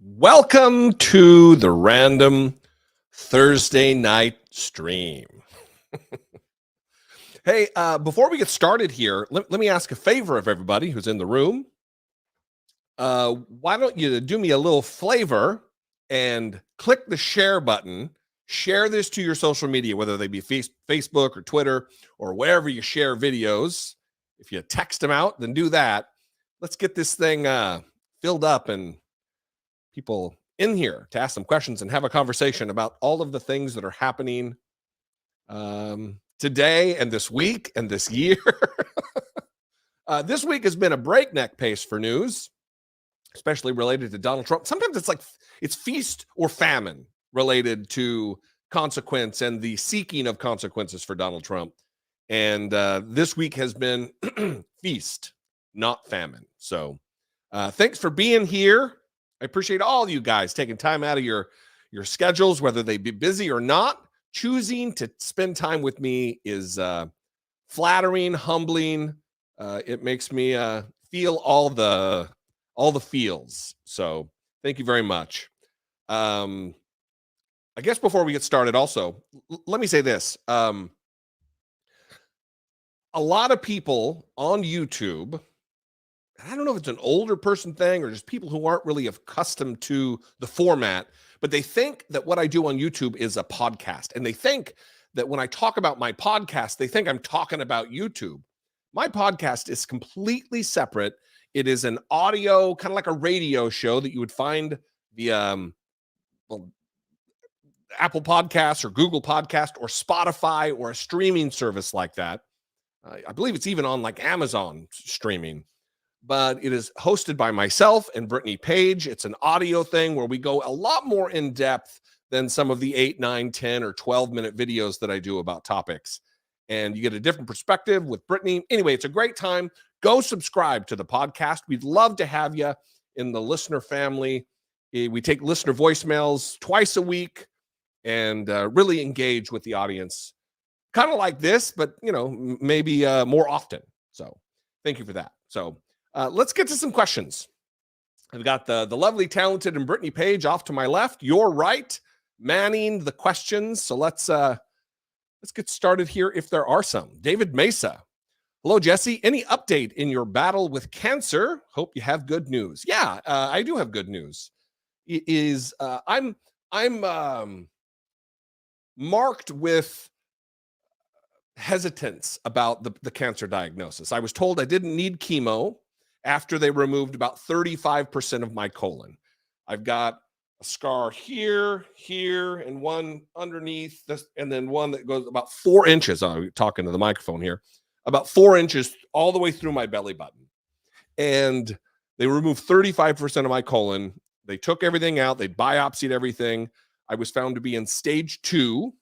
Welcome to the random Thursday night stream. Hey, before we get started here, let me ask a favor of everybody who's in the room. Why don't you do me a little flavor and click the share button? Share this to your social media, whether they be Facebook or Twitter or wherever you share videos. If you text them out, then do that. Let's get this thing filled up and people in here to ask some questions and have a conversation about all of the things that are happening today and this week and this year. This week has been a breakneck pace for news, especially related to Donald Trump. Sometimes it's feast or famine related to consequence and the seeking of consequences for Donald Trump. And this week has been feast, not famine. So thanks for being here. I appreciate all of you guys taking time out of your schedules, whether they be busy or not. Choosing to spend time with me is flattering, humbling. It makes me feel all the feels. So thank you very much. I guess before we get started, also, let me say this. A lot of people on YouTube, I don't know if it's an older person thing or just people who aren't really accustomed to the format, but they think that what I do on YouTube is a podcast. And they think that when I talk about my podcast, they think I'm talking about YouTube. My podcast is completely separate. It is an audio, kind of like a radio show that you would find via Apple Podcasts or Google Podcast or Spotify or a streaming service like that. I believe it's even on like Amazon streaming. But it is hosted by myself and Britney Page. It's an audio thing where we go a lot more in depth than some of the 8, 9, 10, or 12-minute videos that I do about topics. And you get a different perspective with Britney. Anyway, it's a great time. Go subscribe to the podcast. We'd love to have you in the listener family. We take listener voicemails twice a week and really engage with the audience. Kind of like this, but, maybe more often. So thank you for that. So let's get to some questions. I've got the lovely, talented, and Britney Page off to my left. Your right, manning the questions. So let's get started here if there are some. David Mesa. Hello, Jesse. Any update in your battle with cancer? Hope you have good news. Yeah, I do have good news. It is I'm marked with hesitance about the cancer diagnosis. I was told I didn't need chemo after they removed about 35% of my colon. I've got a scar here, and one underneath this, and then one that goes about 4 inches. I'm talking to the microphone here, about 4 inches all the way through my belly button. And they removed 35% of my colon. They took everything out. They biopsied everything. I was found to be in stage 2.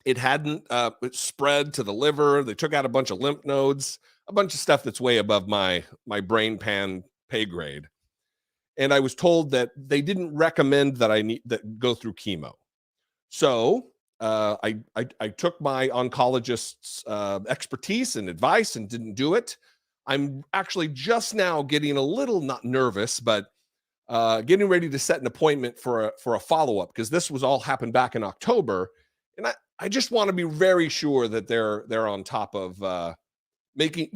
It hadn't spread to the liver. They took out a bunch of lymph nodes, a bunch of stuff that's way above my brain pan pay grade. And I was told that they didn't recommend that I go through chemo. So I took my oncologist's expertise and advice and didn't do it. I'm actually just now getting a little, not nervous, but getting ready to set an appointment for a follow-up, because this was all happened back in October. And I just want to be very sure that they're on top of making,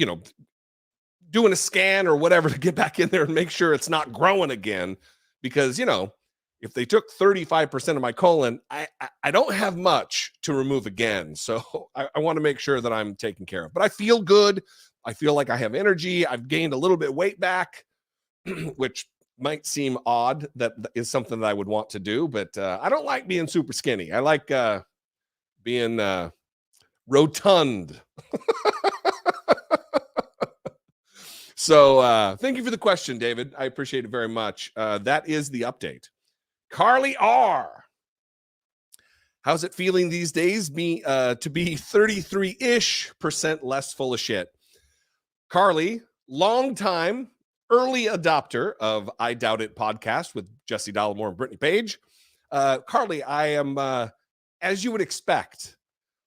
doing a scan or whatever to get back in there and make sure it's not growing again. Because, if they took 35% of my colon, I don't have much to remove again. So I want to make sure that I'm taken care of. But I feel good. I feel like I have energy. I've gained a little bit of weight back, which might seem odd. That is something that I would want to do. But I don't like being super skinny. I like being rotund. So thank you for the question, David. I appreciate it very much. That is the update. Carly R. How's it feeling these days to be 33-ish% less full of shit? Carly, long time early adopter of I Doubt It podcast with Jesse Dollemore and Britney Page. Carly, I am, as you would expect,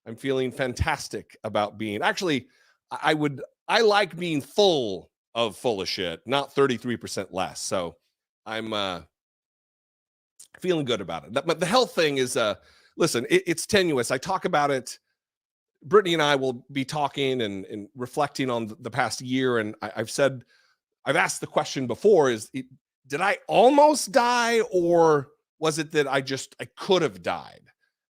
I'm feeling fantastic about being, actually, I like being full of shit, not 33% less. So I'm feeling good about it. But the health thing is, listen, it's tenuous. I talk about it. Brittany and I will be talking and reflecting on the past year. And I've asked the question before, did I almost die, or was it that I could have died?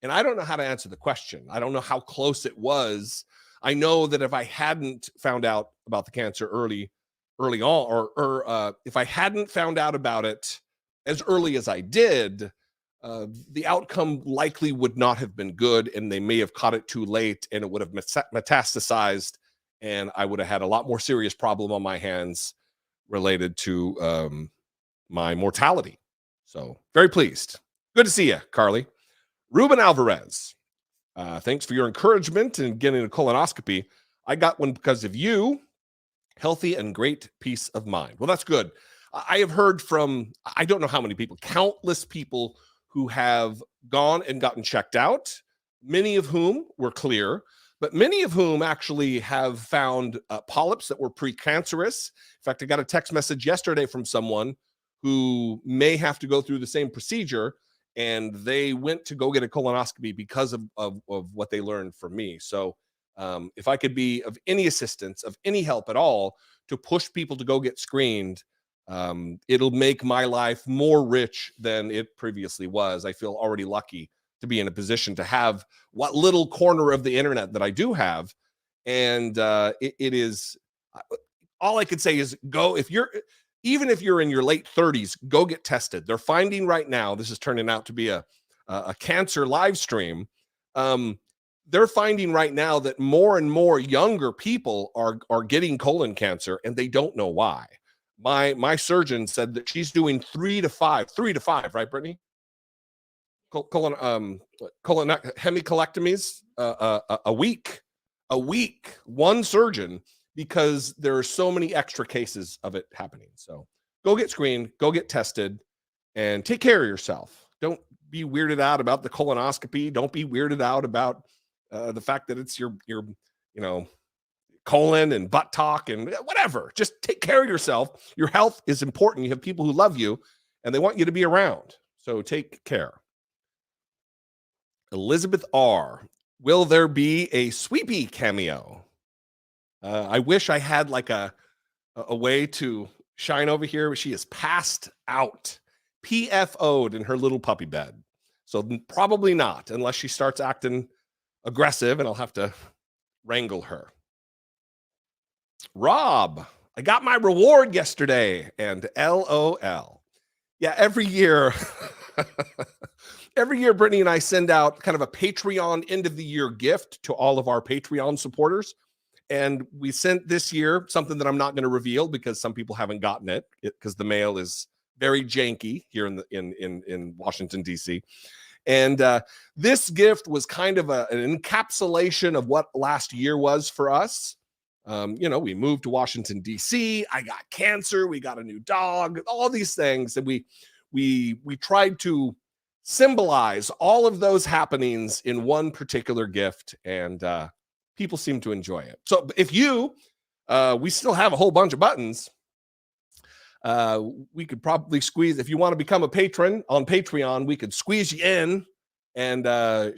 And I don't know how to answer the question. I don't know how close it was. I know that if I hadn't found out about the cancer early on, or if I hadn't found out about it as early as I did, the outcome likely would not have been good, and they may have caught it too late, and it would have metastasized, and I would have had a lot more serious problem on my hands related to my mortality. So very pleased. Good to see you, Carly. Ruben Alvarez, thanks for your encouragement in getting a colonoscopy. I got one because of you. Healthy and great peace of mind. Well, that's good. I have heard from, I don't know how many people, countless people who have gone and gotten checked out, many of whom were clear, but many of whom actually have found polyps that were precancerous. In fact, I got a text message yesterday from someone who may have to go through the same procedure, and they went to go get a colonoscopy because of what they learned from me. So if I could be of any assistance, of any help at all, to push people to go get screened, it'll make my life more rich than it previously was. I feel already lucky to be in a position to have what little corner of the internet that I do have. And it is, all I could say is go, even if you're in your late 30s, go get tested. They're finding right now, this is turning out to be a cancer live stream. They're finding right now that more and more younger people are getting colon cancer, and they don't know why. My surgeon said that she's doing 3 to 5, right, Brittany? Colon hemicolectomies a week, one surgeon, because there are so many extra cases of it happening. So go get screened, go get tested, and take care of yourself. Don't be weirded out about the colonoscopy. Don't be weirded out about the fact that it's your colon and butt talk and whatever. Just take care of yourself. Your health is important. You have people who love you, and they want you to be around. So take care. Elizabeth R. Will there be a Sweepy cameo? I wish I had like a way to shine over here, but she is passed out, PFO'd in her little puppy bed. So probably not, unless she starts acting aggressive, and I'll have to wrangle her. Rob, I got my reward yesterday, and LOL. Yeah, every year, Brittany and I send out kind of a Patreon end of the year gift to all of our Patreon supporters. And we sent this year something that I'm not going to reveal because some people haven't gotten it because the mail is very janky here in Washington, D.C. And this gift was kind of an encapsulation of what last year was for us. We moved to Washington, D.C. I got cancer. We got a new dog, all these things. And we tried to symbolize all of those happenings in one particular gift. And people seem to enjoy it. So if we still have a whole bunch of buttons. We could probably squeeze, if you want to become a patron on Patreon, we could squeeze you in and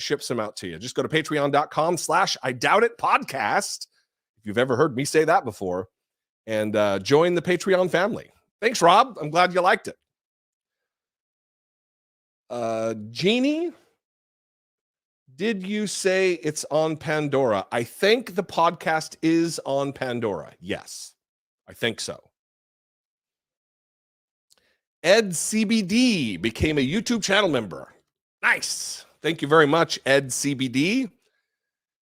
ship some out to you. Just go to patreon.com/IDoubtItPodcast. If you've ever heard me say that before, and join the Patreon family. Thanks, Rob. I'm glad you liked it. Jeannie, did you say it's on Pandora? I think the podcast is on Pandora. Yes, I think so. Ed CBD became a YouTube channel member. Nice. Thank you very much, Ed CBD.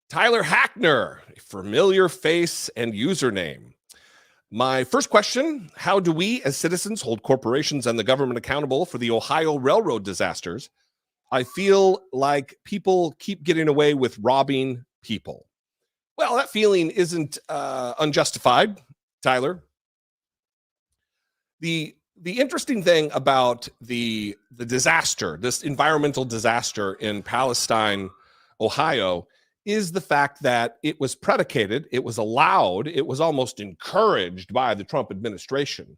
Tyler Hackner, a familiar face and username. My first question, how do we as citizens hold corporations and the government accountable for the Ohio railroad disasters? I feel like people keep getting away with robbing people. Well, that feeling isn't unjustified, Tyler. The interesting thing about the disaster, this environmental disaster in Palestine, Ohio, is the fact that it was predicated, it was allowed, it was almost encouraged by the Trump administration.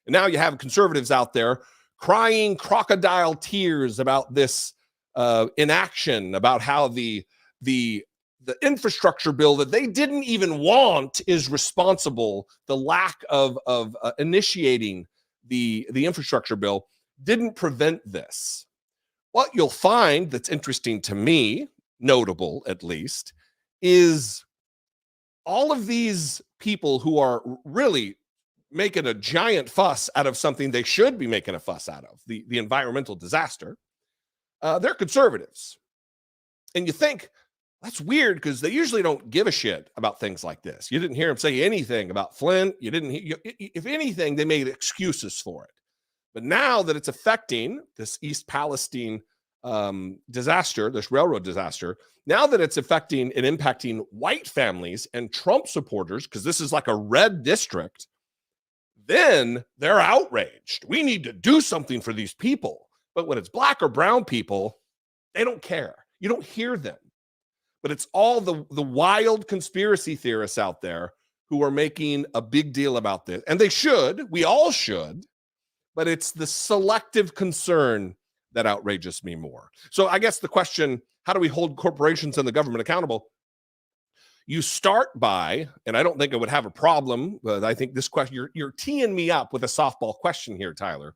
And now you have conservatives out there crying crocodile tears about this inaction, about how the infrastructure bill that they didn't even want is responsible. The lack of initiating the infrastructure bill didn't prevent this. What you'll find that's interesting to me, notable at least, is all of these people who are really making a giant fuss out of something they should be making a fuss out of, the environmental disaster, they're conservatives. And you think, that's weird because they usually don't give a shit about things like this. You didn't hear them say anything about Flint. You didn't, if anything, they made excuses for it. But now that it's affecting this East Palestine disaster, this railroad disaster, now that it's affecting and impacting white families and Trump supporters, because this is like a red district, then they're outraged. We need to do something for these people. But when it's black or brown people, they don't care. You don't hear them. But it's all the wild conspiracy theorists out there who are making a big deal about this. And they should. We all should. But it's the selective concern that outrages me more. So I guess the question, how do we hold corporations and the government accountable? You start by, and I don't think I would have a problem, but I think this question, you're teeing me up with a softball question here, Tyler.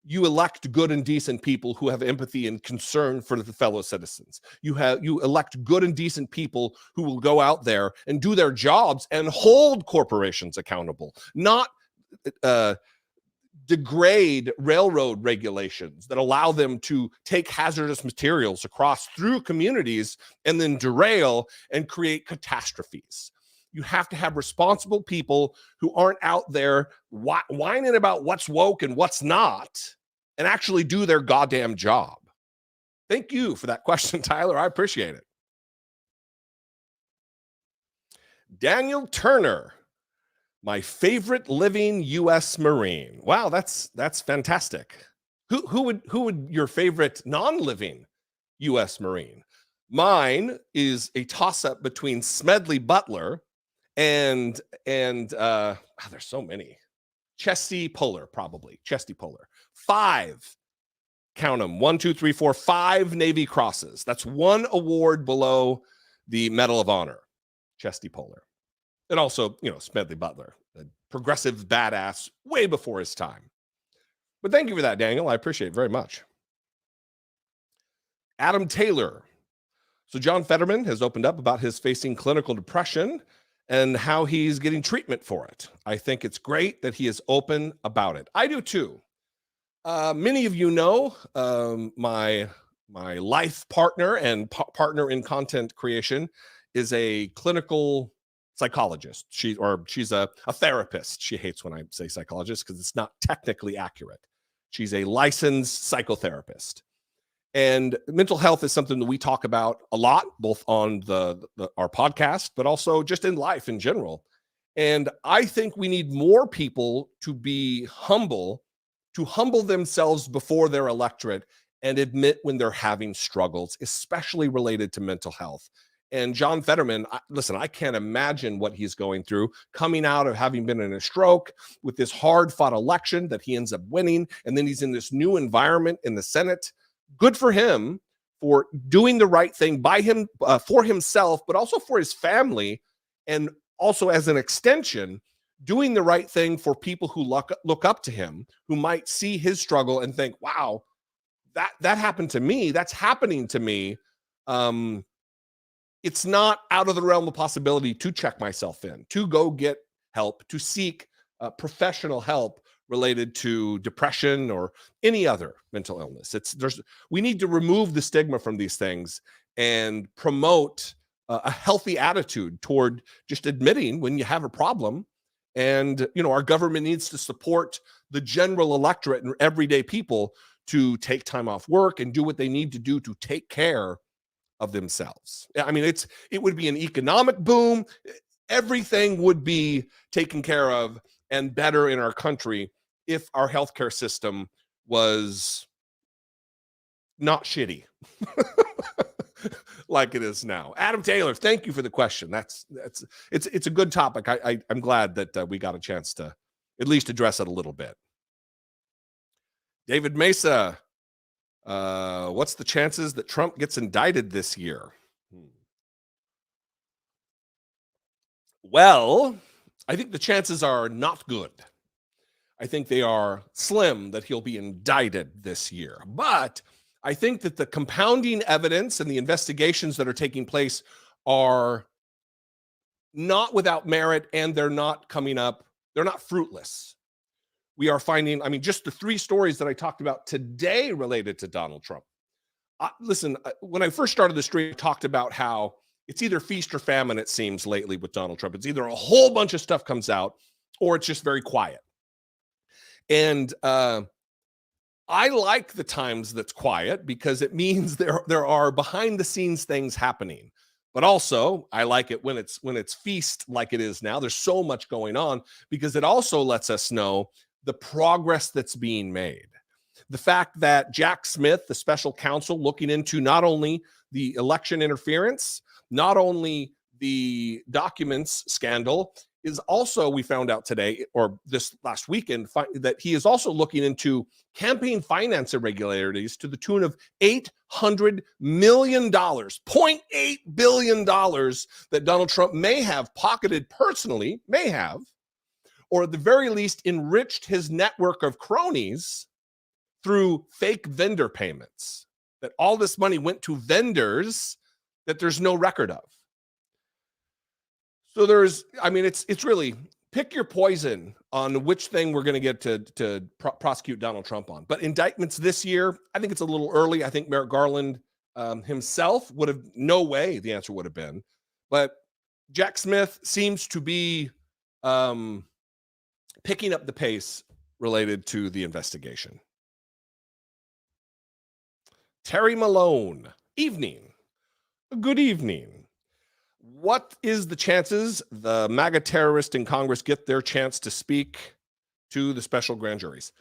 You elect good and decent people who have empathy and concern for the fellow citizens. You elect good and decent people who will go out there and do their jobs and hold corporations accountable, not degrade railroad regulations that allow them to take hazardous materials across through communities and then derail and create catastrophes. You have to have responsible people who aren't out there whining about what's woke and what's not, and actually do their goddamn job. Thank you for that question, Tyler. I appreciate it. Daniel Turner, my favorite living U.S. Marine. Wow, that's fantastic. Who would your favorite non-living U.S. Marine? Mine is a toss-up between Smedley Butler and there's so many. Chesty Puller, probably. Chesty Puller. 5, count them, 1, 2, 3, 4, 5 Navy Crosses. That's one award below the Medal of Honor. Chesty Puller. And also, Smedley Butler, a progressive badass way before his time. But thank you for that, Daniel. I appreciate it very much. Adam Taylor. So John Fetterman has opened up about his facing clinical depression and how he's getting treatment for it. I think it's great that he is open about it. I do too. Many of you know my life partner and partner in content creation is a clinical psychologist. She's a therapist. She hates when I say psychologist because it's not technically accurate. She's a licensed psychotherapist. And mental health is something that we talk about a lot, both on our podcast, but also just in life in general. And I think we need more people to be humble, to humble themselves before their electorate and admit when they're having struggles, especially related to mental health. And John Fetterman, listen, I can't imagine what he's going through coming out of having been in a stroke with this hard-fought election that he ends up winning. And then he's in this new environment in the Senate. Good for him for doing the right thing by him, for himself, but also for his family. And also as an extension, doing the right thing for people who look up to him, who might see his struggle and think, wow, that happened to me. That's happening to me. It's not out of the realm of possibility to check myself in, to go get help, to seek professional help related to depression or any other mental illness. We need to remove the stigma from these things and promote a healthy attitude toward just admitting when you have a problem. And, our government needs to support the general electorate and everyday people to take time off work and do what they need to do to take care of themselves. I mean, it would be an economic boom. Everything would be taken care of and better in our country if our healthcare system was not shitty like it is now. Adam Taylor, thank you for the question. It's a good topic. I'm glad that we got a chance to at least address it a little bit. David Mesa, what's the chances that Trump gets indicted this year? Well, I think the chances are not good. I think they are slim that he'll be indicted this year. But I think that the compounding evidence and the investigations that are taking place are not without merit, and they're not coming up, they're not fruitless. We are finding, I mean, just the 3 stories that I talked about today related to Donald Trump. Listen, when I first started the stream, I talked about how it's either feast or famine, it seems, lately with Donald Trump. It's either a whole bunch of stuff comes out or it's just very quiet. And I like the times that's quiet because it means there are behind the scenes things happening. But also, I like it when it's feast like it is now. There's so much going on because it also lets us know the progress that's being made. The fact that Jack Smith, the special counsel looking into not only the election interference, not only the documents scandal, is also, we found out today or this last weekend, that he is also looking into campaign finance irregularities to the tune of $800 million, $0.8 billion that Donald Trump may have pocketed personally, or at the very least enriched his network of cronies through fake vendor payments, that all this money went to vendors that there's no record of. So it's really pick your poison on which thing we're going to get to prosecute Donald Trump on. But indictments this year, I think it's a little early. I think Merrick Garland himself would have, no way the answer would have been. But Jack Smith seems to be picking up the pace related to the investigation. Terry Malone, evening. Good evening. What is the chances the MAGA terrorists in Congress get their chance to speak to the special grand juries?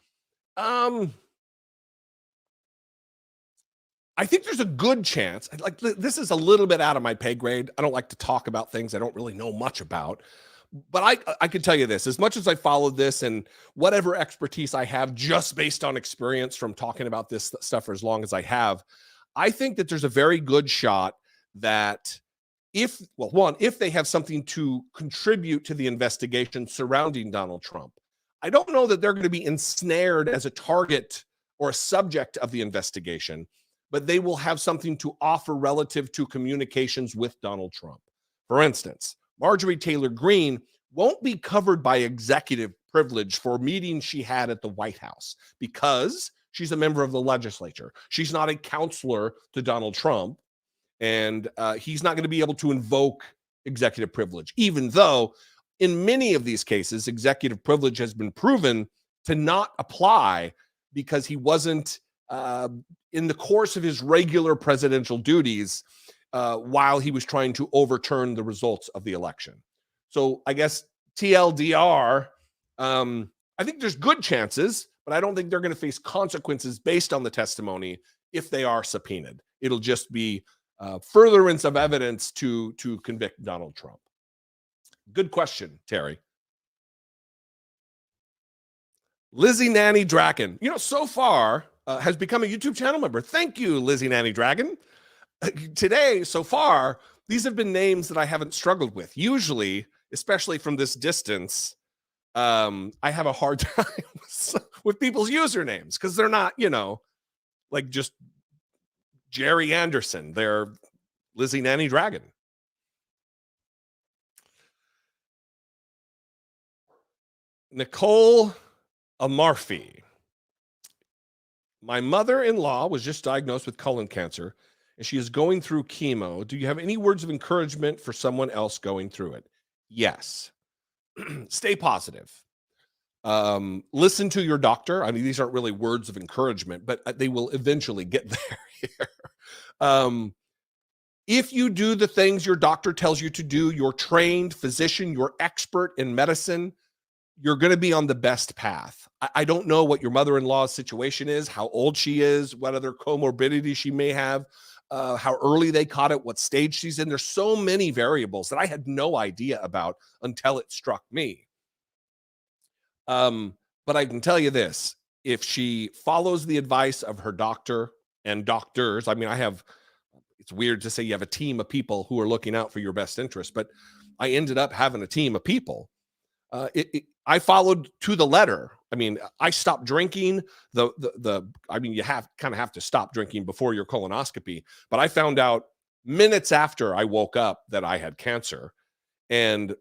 I think there's a good chance. Like, this is a little bit out of my pay grade. I don't like to talk about things I don't really know much about. But I can tell you this, as much as I followed this and whatever expertise I have just based on experience from talking about this stuff for as long as I have, I think that there's a very good shot that if they have something to contribute to the investigation surrounding Donald Trump, I don't know that they're going to be ensnared as a target or a subject of the investigation, but they will have something to offer relative to communications with Donald Trump. For instance, Marjorie Taylor Greene won't be covered by executive privilege for meetings she had at the White House because she's a member of the legislature. She's not a counselor to Donald Trump, and he's not going to be able to invoke executive privilege, even though in many of these cases, executive privilege has been proven to not apply because he wasn't in the course of his regular presidential duties while he was trying to overturn the results of the election. So I guess TLDR, I think there's good chances, but I don't think they're going to face consequences based on the testimony if they are subpoenaed. It'll just be furtherance of evidence to convict Donald Trump. Good question, Terry. Lizzie Nanny Dragon, so far has become a YouTube channel member. Thank you, Lizzie Nanny Dragon. Today, so far, these have been names that I haven't struggled with. Usually, especially from this distance, I have a hard time with people's usernames because they're not, like just Jerry Anderson. They're Lizzie Nanny Dragon. Nicole Amarfi. My mother-in-law was just diagnosed with colon cancer, and she is going through chemo. Do you have any words of encouragement for someone else going through it? Yes. Stay positive. Listen to your doctor. I mean, these aren't really words of encouragement, but they will eventually get there here. If you do the things your doctor tells you to do, your trained physician, your expert in medicine, you're going to be on the best path. I don't know what your mother-in-law's situation is, how old she is, what other comorbidity she may have, how early they caught it, what stage she's in. There's so many variables that I had no idea about until it struck me. But I can tell you this, if she follows the advice of her doctor and doctors. I mean, it's weird to say you have a team of people who are looking out for your best interest, but I ended up having a team of people. I followed to the letter. I mean, I stopped drinking. I mean, you have to stop drinking before your colonoscopy. But I found out minutes after I woke up that I had cancer, and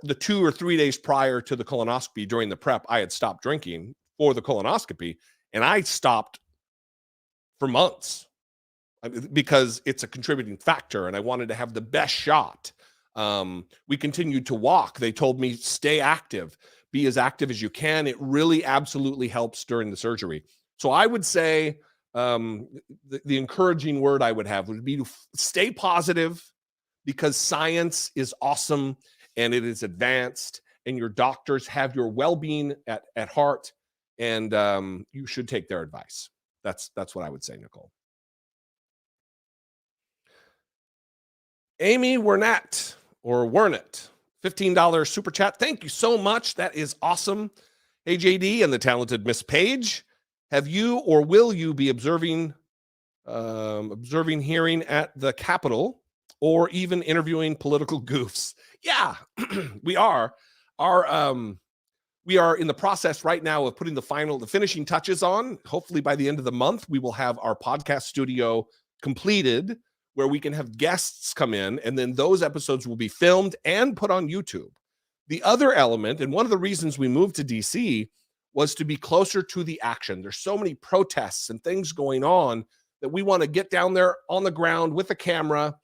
the 2 or 3 days prior to the colonoscopy, during the prep, I had stopped drinking for the colonoscopy, and I stopped for months because it's a contributing factor, and I wanted to have the best shot. We continued to walk. They told me, stay active, be as active as you can. It really absolutely helps during the surgery. So I would say the encouraging word I would have would be to stay positive, because science is awesome and it is advanced, and your doctors have your well-being at heart, and you should take their advice. That's what I would say, Nicole. Amy Wernett, or Wernett, $15 super chat. Thank you so much. That is awesome. Hey, JD and the talented Miss Page, have you or will you be observing hearing at the Capitol, or even interviewing political goofs? Yeah, we are. We are in the process right now of putting the finishing touches on. Hopefully by the end of the month, we will have our podcast studio completed, where we can have guests come in, and then those episodes will be filmed and put on YouTube. The other element, and one of the reasons we moved to DC, was to be closer to the action. There's so many protests and things going on that we want to get down there on the ground with a camera,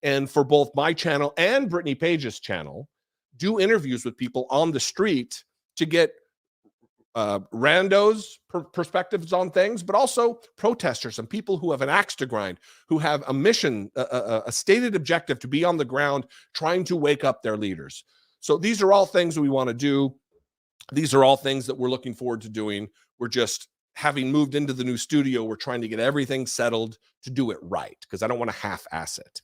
and for both my channel and Britney Page's channel, do interviews with people on the street to get randos perspectives on things, but also protesters and people who have an axe to grind, who have a mission, a stated objective to be on the ground trying to wake up their leaders. So these are all things that we want to do. These are all things that we're looking forward to doing. We're just, having moved into the new studio, we're trying to get everything settled to do it right, because I don't want to half-ass it.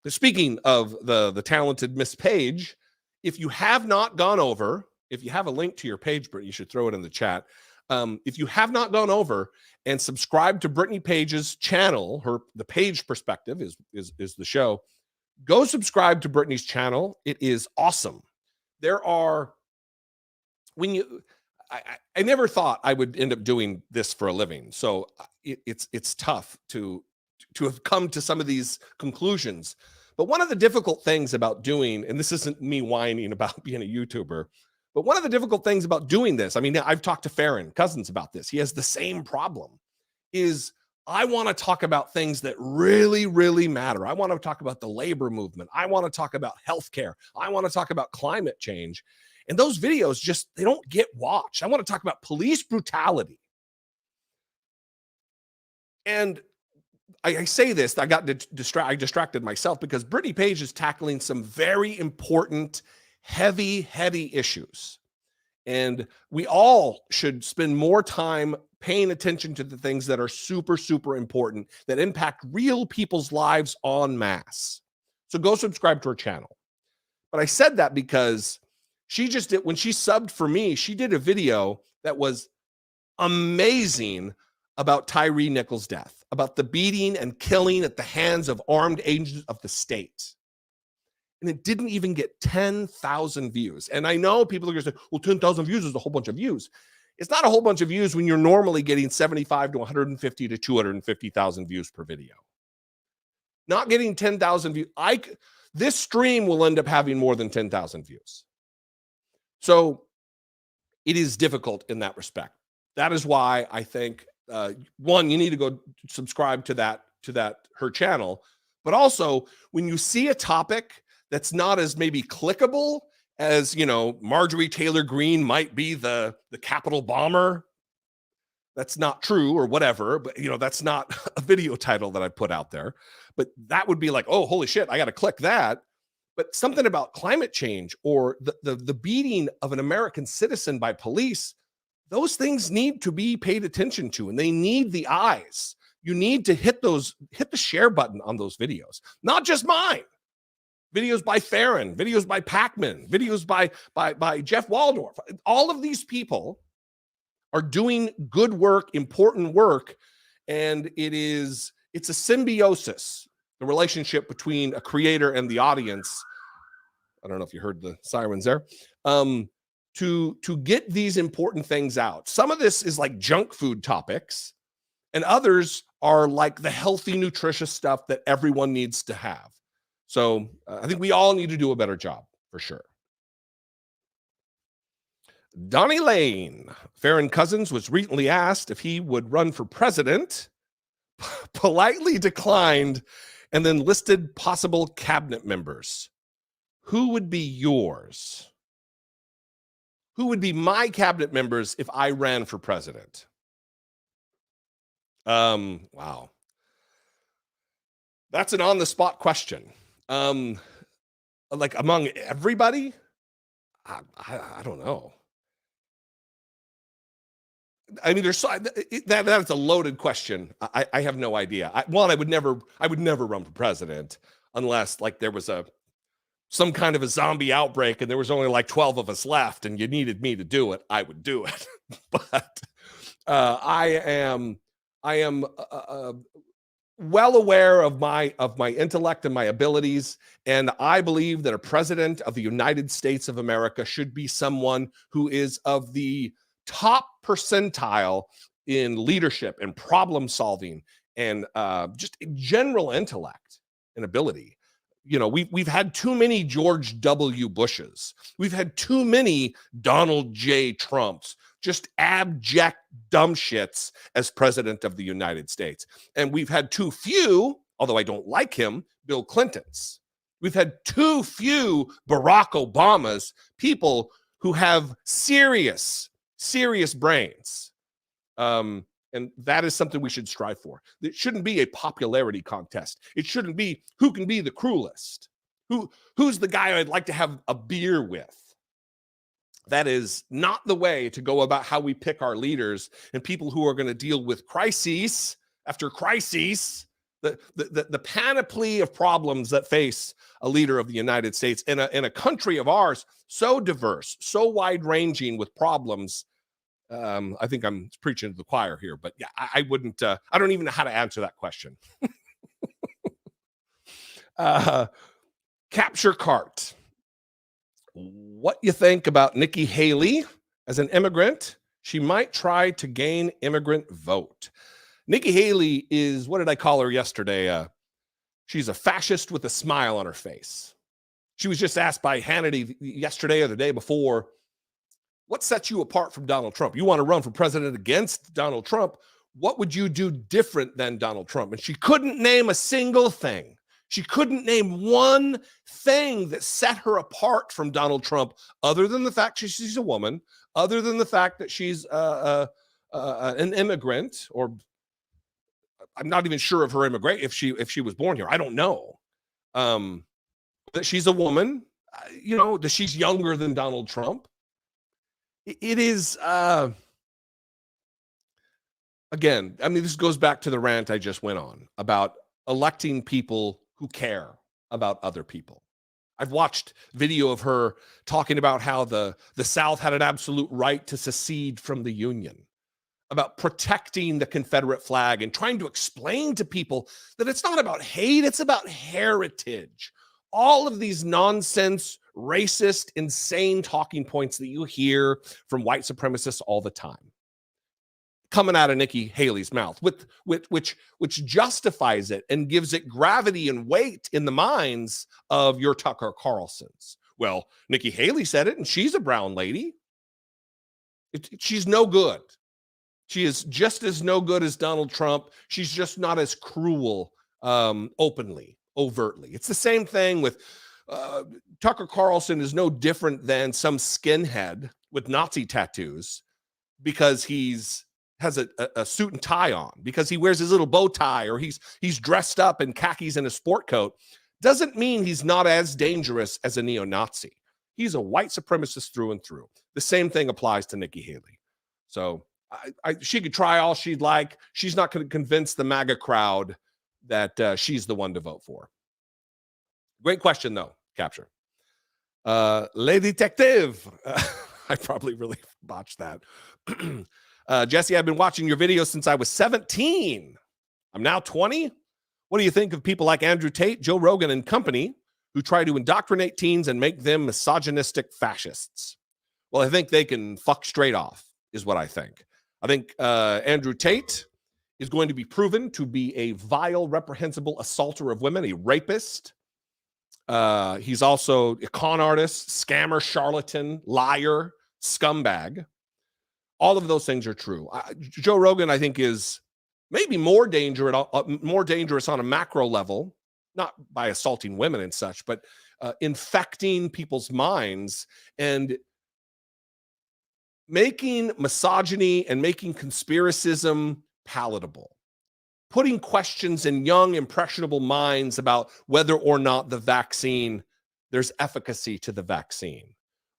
Speaking of the talented Miss Page, if you have not gone over, if you have a link to your page, Brittany, you should throw it in the chat. If you have not gone over and subscribed to Britney Page's channel, the Page Perspective is the show, go subscribe to Britney's channel. It is awesome. There are, I never thought I would end up doing this for a living. So it's tough to have come to some of these conclusions. But one of the difficult things about doing, and this isn't me whining about being a YouTuber, but one of the difficult things about doing this, I mean, I've talked to Farron Cousins about this. He has the same problem, is I want to talk about things that really, really matter. I want to talk about the labor movement. I want to talk about healthcare. I want to talk about climate change. And those videos just, they don't get watched. I want to talk about police brutality. And I say this, I distracted myself, because Britney Page is tackling some very important, heavy issues. And we all should spend more time paying attention to the things that are super, super important, that impact real people's lives en masse. So go subscribe to her channel. But I said that because she just did, when she subbed for me, she did a video that was amazing about Tyree Nichols' death, about the beating and killing at the hands of armed agents of the state. And it didn't even get 10,000 views. And I know people are going to say, well, 10,000 views is a whole bunch of views. It's not a whole bunch of views when you're normally getting 75 to 150 to 250,000 views per video. Not getting 10,000 views. This stream will end up having more than 10,000 views. So it is difficult in that respect. That is why I think, one, you need to go subscribe to her channel. But also, when you see a topic that's not as maybe clickable as, Marjorie Taylor Greene might be the Capitol bomber. That's not true, or whatever, but that's not a video title that I put out there. But that would be like, oh, holy shit, I got to click that. But something about climate change, or the beating of an American citizen by police, those things need to be paid attention to, and they need the eyes. You need to hit the share button on those videos, not just mine. Videos by Farron, videos by Packman, videos by Jeff Waldorf. All of these people are doing good work, important work, and it's a symbiosis, the relationship between a creator and the audience. I don't know if you heard the sirens there. To get these important things out. Some of this is like junk food topics, and others are like the healthy, nutritious stuff that everyone needs to have. So I think we all need to do a better job for sure. Donnie Lane, Farron Cousins, was recently asked if he would run for president, politely declined, and then listed possible cabinet members. Who would be yours? Who would be my cabinet members if I ran for president? Wow. That's an on-the-spot question. Like among everybody? I don't know. I mean, that's a loaded question. I have no idea. I would never run for president unless like there was some kind of a zombie outbreak and there was only like 12 of us left and you needed me to do it. I would do it. But I am well aware of my intellect and my abilities, and I believe that a president of the United States of America should be someone who is of the top percentile in leadership and problem solving and just general intellect and ability. You know, we've had too many George W. Bushes. We've had too many Donald J. Trumps, just abject dumb shits as president of the United States. And we've had too few, although I don't like him, Bill Clintons. We've had too few Barack Obamas, people who have serious brains. And that is something we should strive for. It shouldn't be a popularity contest. It shouldn't be who can be the cruelest. Who's the guy I'd like to have a beer with? That is not the way to go about how we pick our leaders and people who are going to deal with crises after crises, the panoply of problems that face a leader of the United States in a country of ours so diverse, so wide-ranging with problems. I think I'm preaching to the choir here, but yeah, I wouldn't. I don't even know how to answer that question. Capture cart. What you think about Nikki Haley as an immigrant? She might try to gain immigrant vote. Nikki Haley is, what did I call her yesterday? She's a fascist with a smile on her face. She was just asked by Hannity yesterday or the day before, what sets you apart from Donald Trump? You want to run for president against Donald Trump. What would you do different than Donald Trump? And she couldn't name a single thing. She couldn't name one thing that set her apart from Donald Trump, other than the fact she's a woman, other than the fact that she's an immigrant, or I'm not even sure of her immigration if she was born here. I don't know. That she's a woman, that she's younger than Donald Trump. It is again, I mean, this goes back to the rant I just went on about electing people who care about other people. I've watched video of her talking about how the South had an absolute right to secede from the Union, about protecting the Confederate flag and trying to explain to people that it's not about hate, it's about heritage. All of these nonsense, racist, insane talking points that you hear from white supremacists all the time, coming out of Nikki Haley's mouth, which justifies it and gives it gravity and weight in the minds of your Tucker Carlsons. Well, Nikki Haley said it, and she's a brown lady. She's no good. She is just as no good as Donald Trump. She's just not as cruel openly, overtly. It's the same thing with Tucker Carlson is no different than some skinhead with Nazi tattoos because has a suit and tie on, because he wears his little bow tie, or he's dressed up in khakis and a sport coat, doesn't mean he's not as dangerous as a neo-Nazi. He's a white supremacist through and through. The same thing applies to Nikki Haley. So she could try all she'd like. She's not going to convince the MAGA crowd that she's the one to vote for. Great question, though, Capture. Les Detectives. I probably really botched that. Jesse, I've been watching your videos since I was 17. I'm now 20. What do you think of people like Andrew Tate, Joe Rogan, and company who try to indoctrinate teens and make them misogynistic fascists? Well, I think they can fuck straight off, is what I think. I think Andrew Tate is going to be proven to be a vile, reprehensible assaulter of women, a rapist. He's also a con artist, scammer, charlatan, liar, scumbag. All of those things are true. Joe Rogan, I think, is maybe more dangerous on a macro level, not by assaulting women and such, but infecting people's minds and making misogyny and making conspiracism palatable, putting questions in young, impressionable minds about whether or not the vaccine, there's efficacy to the vaccine,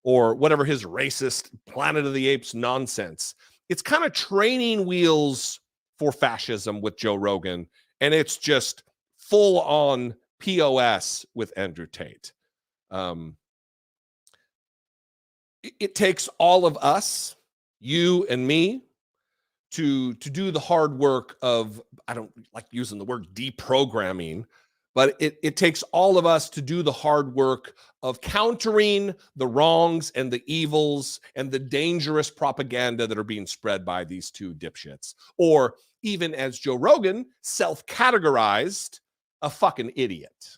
or whatever his racist Planet of the Apes nonsense. It's kind of training wheels for fascism with Joe Rogan, and it's just full on POS with Andrew Tate. It takes all of us, you and me, to do the hard work of, I don't like using the word deprogramming, but it takes all of us to do the hard work of countering the wrongs and the evils and the dangerous propaganda that are being spread by these two dipshits. Or even as Joe Rogan self-categorized, a fucking idiot.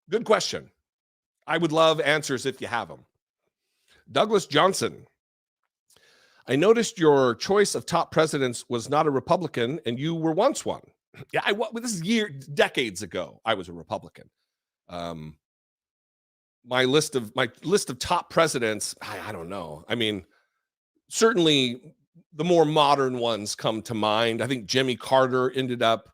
Good question. I would love answers if you have them. Douglas Johnson. I noticed your choice of top presidents was not a Republican, and you were once one. Yeah, this is decades ago. I was a Republican. My list of top presidents, I don't know. I mean, certainly the more modern ones come to mind. I think Jimmy Carter ended up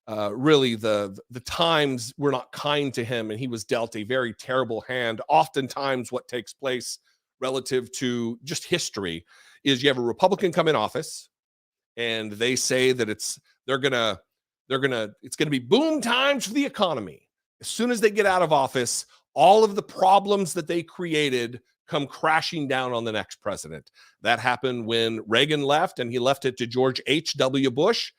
really the times were not kind to him, and he was dealt a very terrible hand. Oftentimes, what takes place relative to just history is you have a Republican come in office and they say that it's going to be boom times for the economy. As soon as they get out of office, all of the problems that they created come crashing down on the next president. That happened when Reagan left and he left it to George H.W. Bush.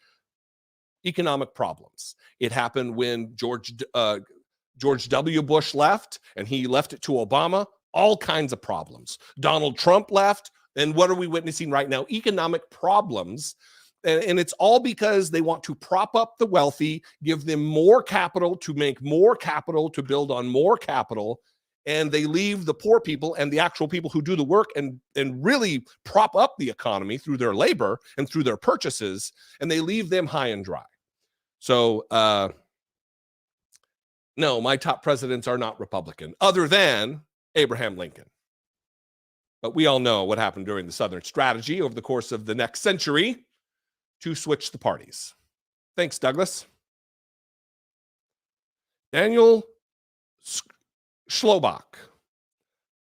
Economic problems. It happened when George W. Bush left and he left it to Obama. All kinds of problems. Donald Trump left, and what are we witnessing right now? Economic problems. And it's all because they want to prop up the wealthy, give them more capital to make more capital, to build on more capital, and they leave the poor people and the actual people who do the work and really prop up the economy through their labor and through their purchases, and they leave them high and dry. So, no, my top presidents are not Republican, other than Abraham Lincoln. But we all know what happened during the Southern strategy over the course of the next century to switch the parties. Thanks, Douglas. Daniel Schlobach,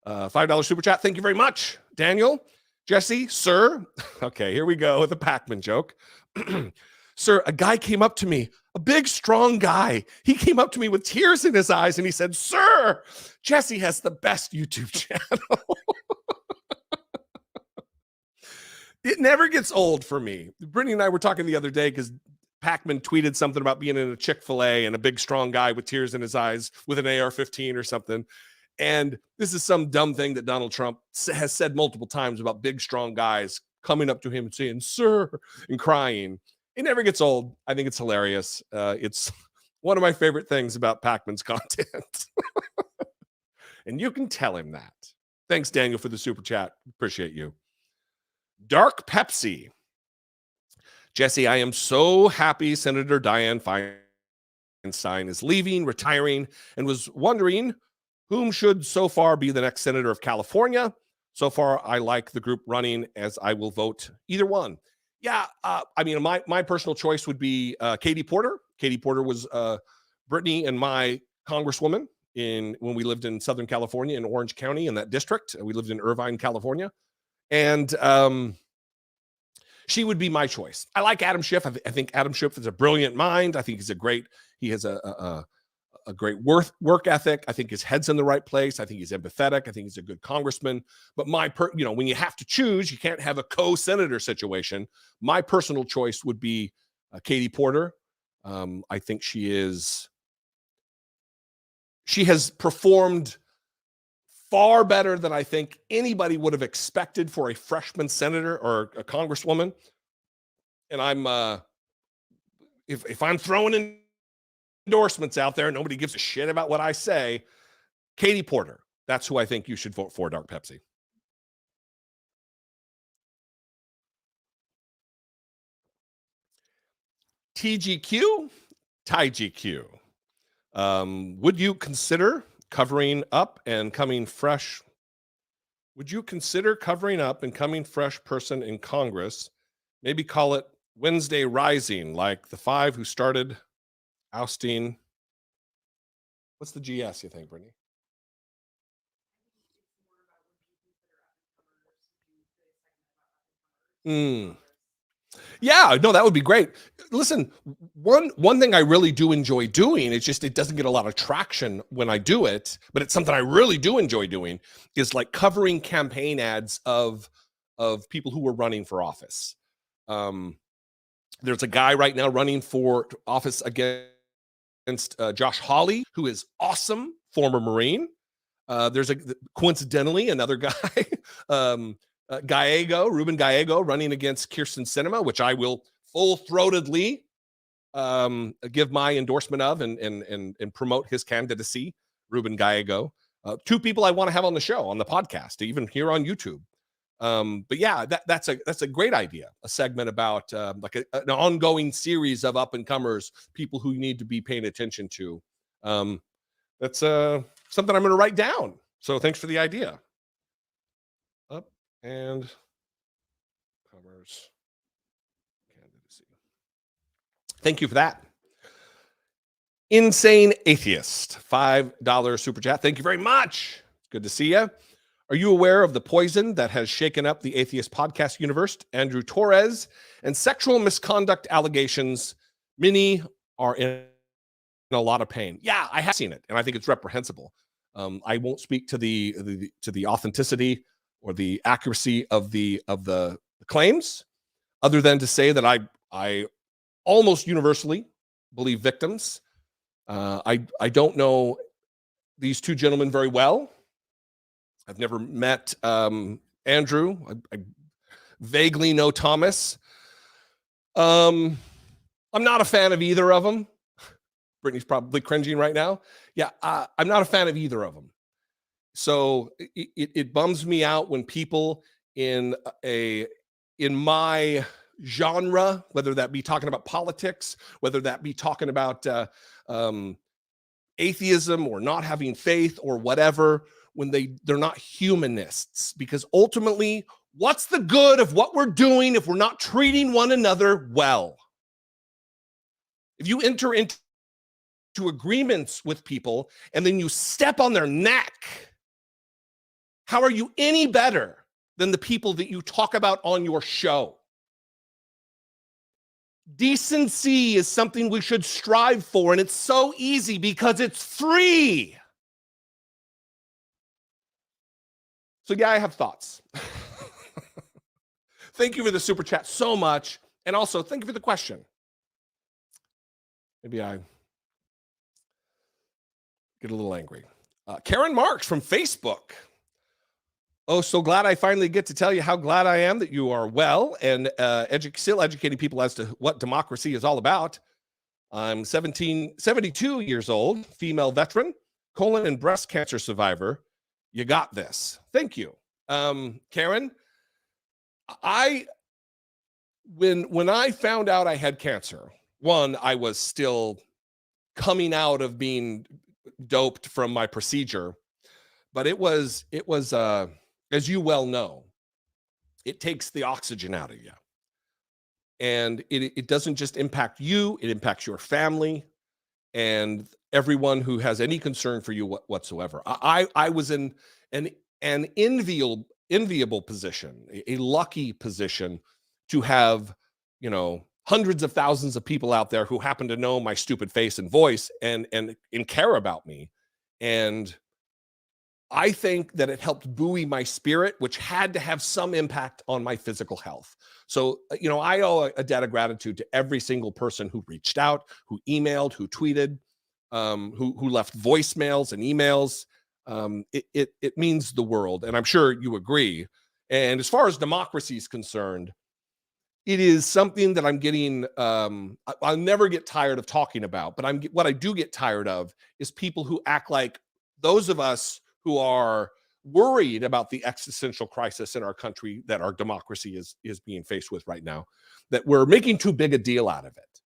$5 super chat. Thank you very much, Daniel. Jesse, sir. Okay, here we go with a Pac-Man joke. Sir, a guy came up to me, a big, strong guy. He came up to me with tears in his eyes and he said, sir, Jesse has the best YouTube channel. It never gets old for me. Brittany and I were talking the other day because Pac-Man tweeted something about being in a Chick-fil-A and a big, strong guy with tears in his eyes with an AR-15 or something. And this is some dumb thing that Donald Trump has said multiple times about big, strong guys coming up to him and saying, sir, and crying. It never gets old. I think it's hilarious. It's one of my favorite things about Pac-Man's content. And you can tell him that. Thanks, Daniel, for the super chat. Appreciate you. Dark Pepsi. Jesse, I am so happy Senator Dianne Feinstein is leaving, retiring, and was wondering whom should so far be the next senator of California. So far, I like the group running, as I will vote either one. Yeah, I mean, my personal choice would be Katie Porter. Katie Porter was Brittany and my congresswoman when we lived in Southern California in Orange County in that district. We lived in Irvine, California. And she would be my choice. I like Adam Schiff. I think Adam Schiff is a brilliant mind. I think he has a a great work ethic. I think his head's in the right place. I think he's empathetic. I think he's a good congressman. But when you have to choose, you can't have a co-senator situation. My personal choice would be Katie Porter. I think she has performed far better than I think anybody would have expected for a freshman senator or a congresswoman. And I'm if I'm throwing in endorsements out there, nobody gives a shit about what I say. Katie Porter, that's who I think you should vote for, Dark Pepsi. TGQ, TIGQ. Would you consider covering up and coming fresh? Would you consider covering up and coming fresh person in Congress? Maybe call it Wednesday Rising, like the 5 who started ousting. What's the GS, you think, Brittany? Yeah, no, that would be great. Listen, one thing I really do enjoy doing, it's just it doesn't get a lot of traction when I do it, but it's something I really do enjoy doing, is like covering campaign ads of people who were running for office. There's a guy right now running for office against Josh Hawley, who is awesome, former Marine. There's coincidentally another guy, Ruben Gallego, running against Kirsten Sinema, which I will full-throatedly give my endorsement of and promote his candidacy, Ruben Gallego. 2 people I want to have on the show, on the podcast, even here on YouTube. But yeah, that's a great idea. A segment about like an ongoing series of up and comers, people who you need to be paying attention to. That's something I'm going to write down. So thanks for the idea. Up and comers candidacy. Thank you for that. Insane Atheist, $5 super chat. Thank you very much. Good to see you. Are you aware of the poison that has shaken up the Atheist podcast universe? Andrew Torres and sexual misconduct allegations. Many are in a lot of pain. Yeah, I have seen it, and I think it's reprehensible. I won't speak to the authenticity or the accuracy of the claims, other than to say that I almost universally believe victims. I don't know these 2 gentlemen very well. I've never met Andrew. I vaguely know Thomas. I'm not a fan of either of them. Brittany's probably cringing right now. Yeah, I'm not a fan of either of them. So it bums me out when people in my genre, whether that be talking about politics, whether that be talking about atheism or not having faith or whatever, when they're not humanists. Because ultimately, what's the good of what we're doing if we're not treating one another well? If you enter into agreements with people and then you step on their neck, how are you any better than the people that you talk about on your show? Decency is something we should strive for, and it's so easy because it's free. So yeah, I have thoughts. Thank you for the super chat so much. And also, thank you for the question. Maybe I get a little angry. Karen Marks from Facebook. Oh, so glad I finally get to tell you how glad I am that you are well and still educating people as to what democracy is all about. I'm 72 years old, female veteran, colon and breast cancer survivor. You got this. Thank you. Karen, when I found out I had cancer, one, I was still coming out of being doped from my procedure, but it was as you well know, it takes the oxygen out of you. And it doesn't just impact you, it impacts your family and everyone who has any concern for you whatsoever. I was in an enviable position, a lucky position to have, hundreds of thousands of people out there who happen to know my stupid face and voice and care about me. And I think that it helped buoy my spirit, which had to have some impact on my physical health. So, I owe a debt of gratitude to every single person who reached out, who emailed, who tweeted, who left voicemails and emails. It means the world, and I'm sure you agree. And as far as democracy is concerned, it is something that I'm getting, I'll never get tired of talking about, but what I do get tired of is people who act like those of us who are worried about the existential crisis in our country that our democracy is being faced with right now, that we're making too big a deal out of it.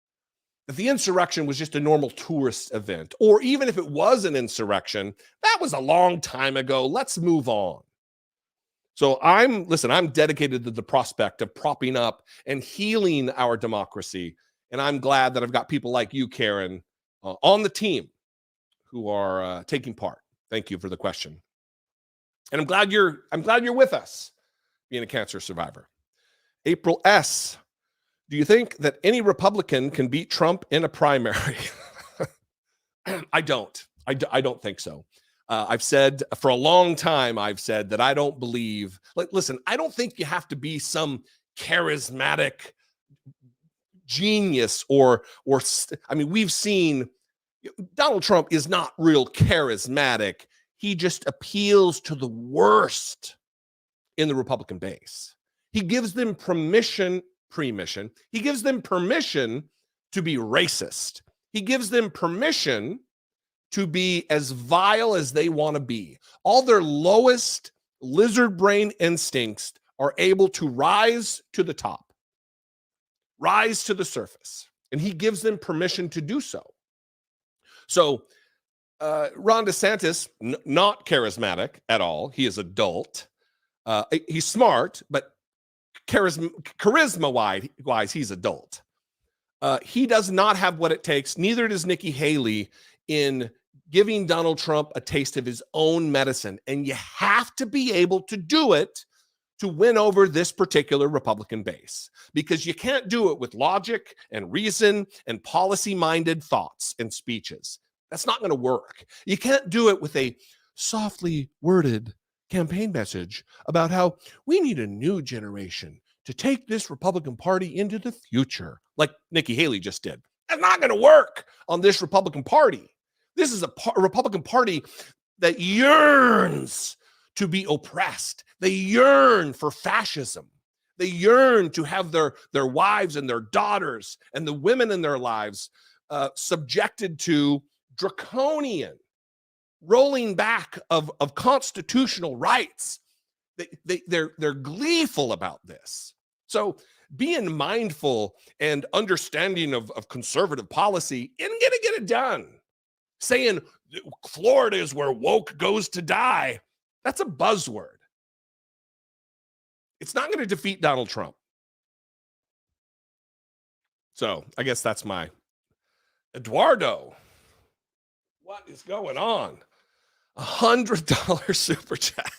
That the insurrection was just a normal tourist event, or even if it was an insurrection, that was a long time ago. Let's move on. So I'm dedicated to the prospect of propping up and healing our democracy. And I'm glad that I've got people like you, Karen, on the team who are taking part. Thank you for the question. And I'm glad you're with us, being a cancer survivor. April S. Do you think that any Republican can beat Trump in a primary? I don't think so. I've said for a long time, that I don't believe, listen, I don't think you have to be some charismatic genius we've seen Donald Trump is not real charismatic. He just appeals to the worst in the Republican base. He gives them permission He gives them permission to be racist. He gives them permission to be as vile as they want to be. All their lowest lizard brain instincts are able to rise to the top, rise to the surface, and he gives them permission to do so. So Ron DeSantis, not charismatic at all. He is adult. He's smart, but charisma-wise, he's adult. He does not have what it takes. Neither does Nikki Haley in giving Donald Trump a taste of his own medicine. And you have to be able to do it to win over this particular Republican base, because you can't do it with logic and reason and policy-minded thoughts and speeches. That's not going to work. You can't do it with a softly worded campaign message about how we need a new generation to take this Republican Party into the future, like Nikki Haley just did. That's not going to work on this Republican Party. This is a Republican Party that yearns to be oppressed. They yearn for fascism. They yearn to have their wives and their daughters and the women in their lives subjected to draconian rolling back of constitutional rights. They're gleeful about this. So being mindful and understanding of conservative policy isn't going to get it done. Saying Florida is where woke goes to die, that's a buzzword. It's not going to defeat Donald Trump. So I guess that's my Eduardo. What is going on? $100 super chat.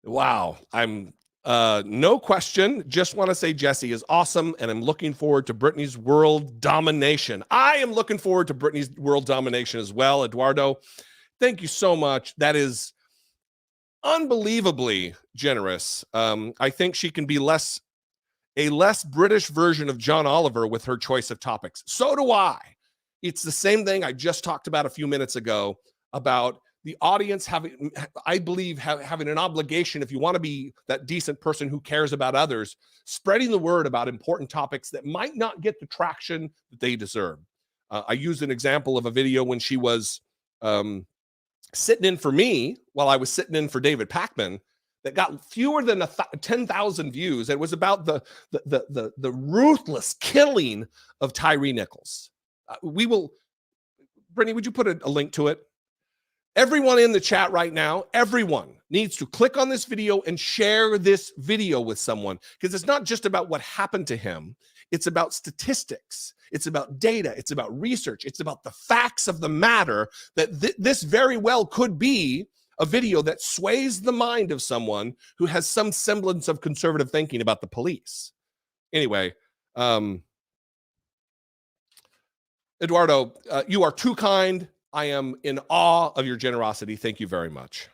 Wow. I'm no question. Just want to say Jesse is awesome, and I'm looking forward to Britney's world domination. I am looking forward to Britney's world domination as well, Eduardo. Thank you so much. That is unbelievably generous. I think she can be a less British version of John Oliver with her choice of topics. So do I. It's the same thing I just talked about a few minutes ago about the audience having, I believe, having an obligation, if you want to be that decent person who cares about others, spreading the word about important topics that might not get the traction that they deserve. I used an example of a video when she was sitting in for me while I was sitting in for David Pakman that got fewer than 10,000 views. It was about the ruthless killing of Tyree Nichols. Brittany, would you put a link to it? Everyone in the chat right now, everyone needs to click on this video and share this video with someone, because it's not just about what happened to him. It's about statistics. It's about data. It's about research. It's about the facts of the matter that this very well could be a video that sways the mind of someone who has some semblance of conservative thinking about the police. Anyway, Eduardo, you are too kind. I am in awe of your generosity. Thank you very much.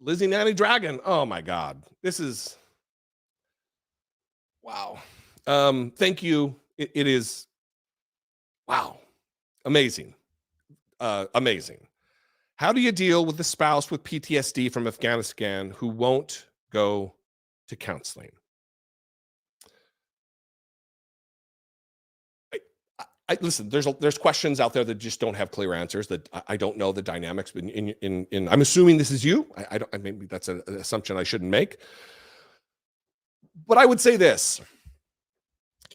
Lizzie Nanny Dragon. Oh my God. This is wow. Thank you. It is wow. Amazing. Amazing. How do you deal with the spouse with PTSD from Afghanistan who won't go to counseling? Listen, there's questions out there that just don't have clear answers. That I don't know the dynamics. In I'm assuming this is you. I don't. Maybe that's an assumption I shouldn't make. But I would say this: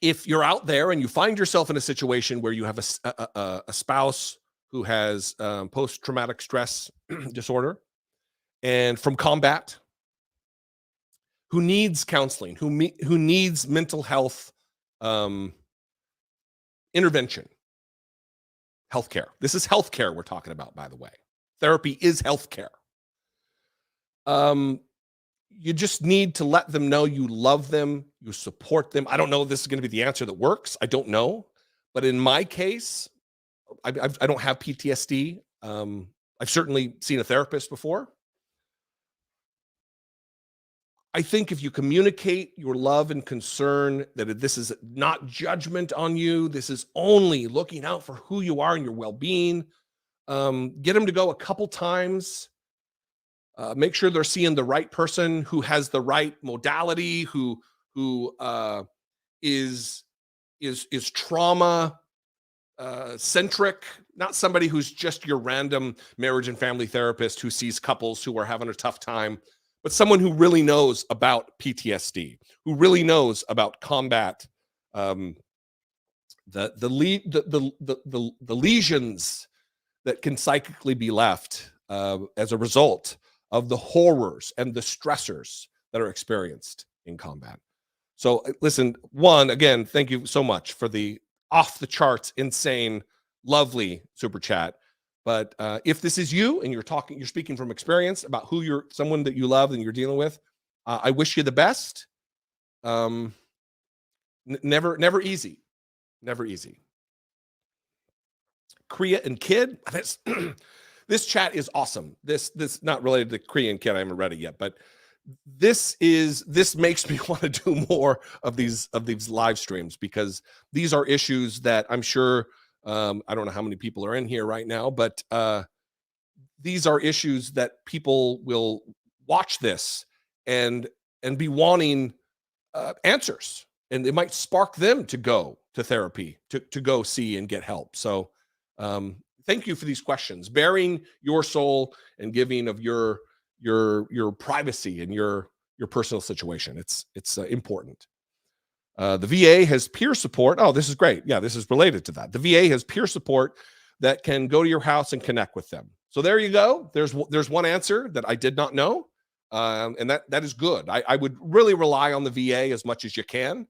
if you're out there and you find yourself in a situation where you have a spouse who has post-traumatic stress disorder and from combat, who needs counseling, who needs mental health intervention, healthcare. This is healthcare we're talking about, by the way. Therapy is healthcare. You just need to let them know you love them, you support them. I don't know if this is going to be the answer that works. I don't know. But in my case, I don't have PTSD. I've certainly seen a therapist before. I think if you communicate your love and concern, that this is not judgment on you, this is only looking out for who you are and your well-being. Get them to go a couple times. Make sure they're seeing the right person who has the right modality, who is trauma centric, not somebody who's just your random marriage and family therapist who sees couples who are having a tough time, but someone who really knows about PTSD, who really knows about combat, the lesions that can psychically be left as a result of the horrors and the stressors that are experienced in combat. So listen, again, thank you so much for the off the charts, insane, lovely super chat. But if this is you and you're speaking from experience about someone that you love and you're dealing with, I wish you the best. Never easy. Kriya and Kid, this chat is awesome. This not related to Kriya and Kid. I haven't read it yet, but this makes me want to do more of these live streams, because these are issues that I'm sure. I don't know how many people are in here right now, but these are issues that people will watch this and be wanting answers, and it might spark them to go to therapy, to go see and get help. So thank you for these questions, bearing your soul and giving of your privacy and your personal situation. It's important. The VA has peer support. Oh, this is great. Yeah, this is related to that. The VA has peer support that can go to your house and connect with them. So there you go. There's one answer that I did not know, and that is good. I would really rely on the VA as much as you can.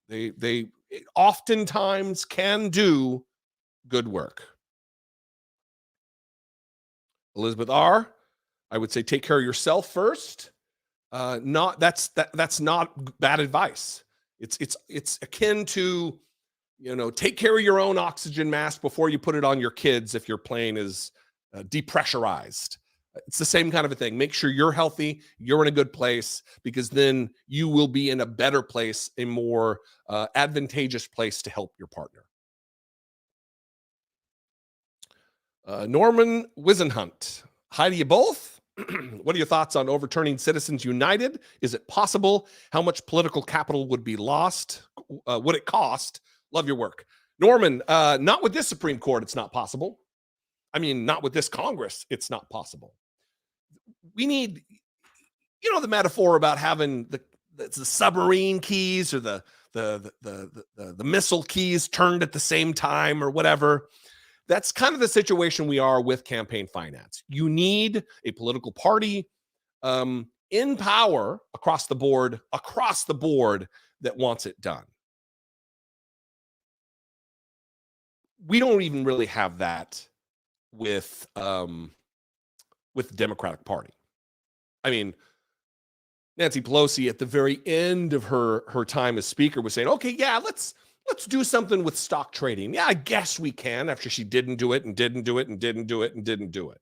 They oftentimes can do good work. Elizabeth R., I would say take care of yourself first. That's not bad advice. It's akin to, take care of your own oxygen mask before you put it on your kids if your plane is depressurized. It's the same kind of a thing. Make sure you're healthy, you're in a good place, because then you will be in a better place, a more advantageous place to help your partner. Norman Wisenhunt. Hi to you both. What are your thoughts on overturning Citizens United? Is it possible? How much political capital would be lost? Would it cost? Love your work. Norman, not with this Supreme Court, it's not possible. I mean, not with this Congress, it's not possible. We need, the metaphor about having the submarine keys or the missile keys turned at the same time or whatever. That's kind of the situation we are with campaign finance. You need a political party in power across the board that wants it done. We don't even really have that with the Democratic Party. I mean, Nancy Pelosi at the very end of her time as speaker was saying, okay, yeah, let's do something with stock trading. Yeah, I guess we can, after she didn't do it and didn't do it and didn't do it and didn't do it.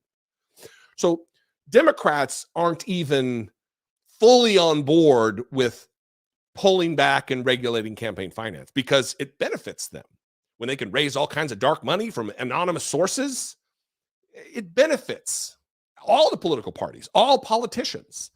So Democrats aren't even fully on board with pulling back and regulating campaign finance because it benefits them. When they can raise all kinds of dark money from anonymous sources, it benefits all the political parties, all politicians.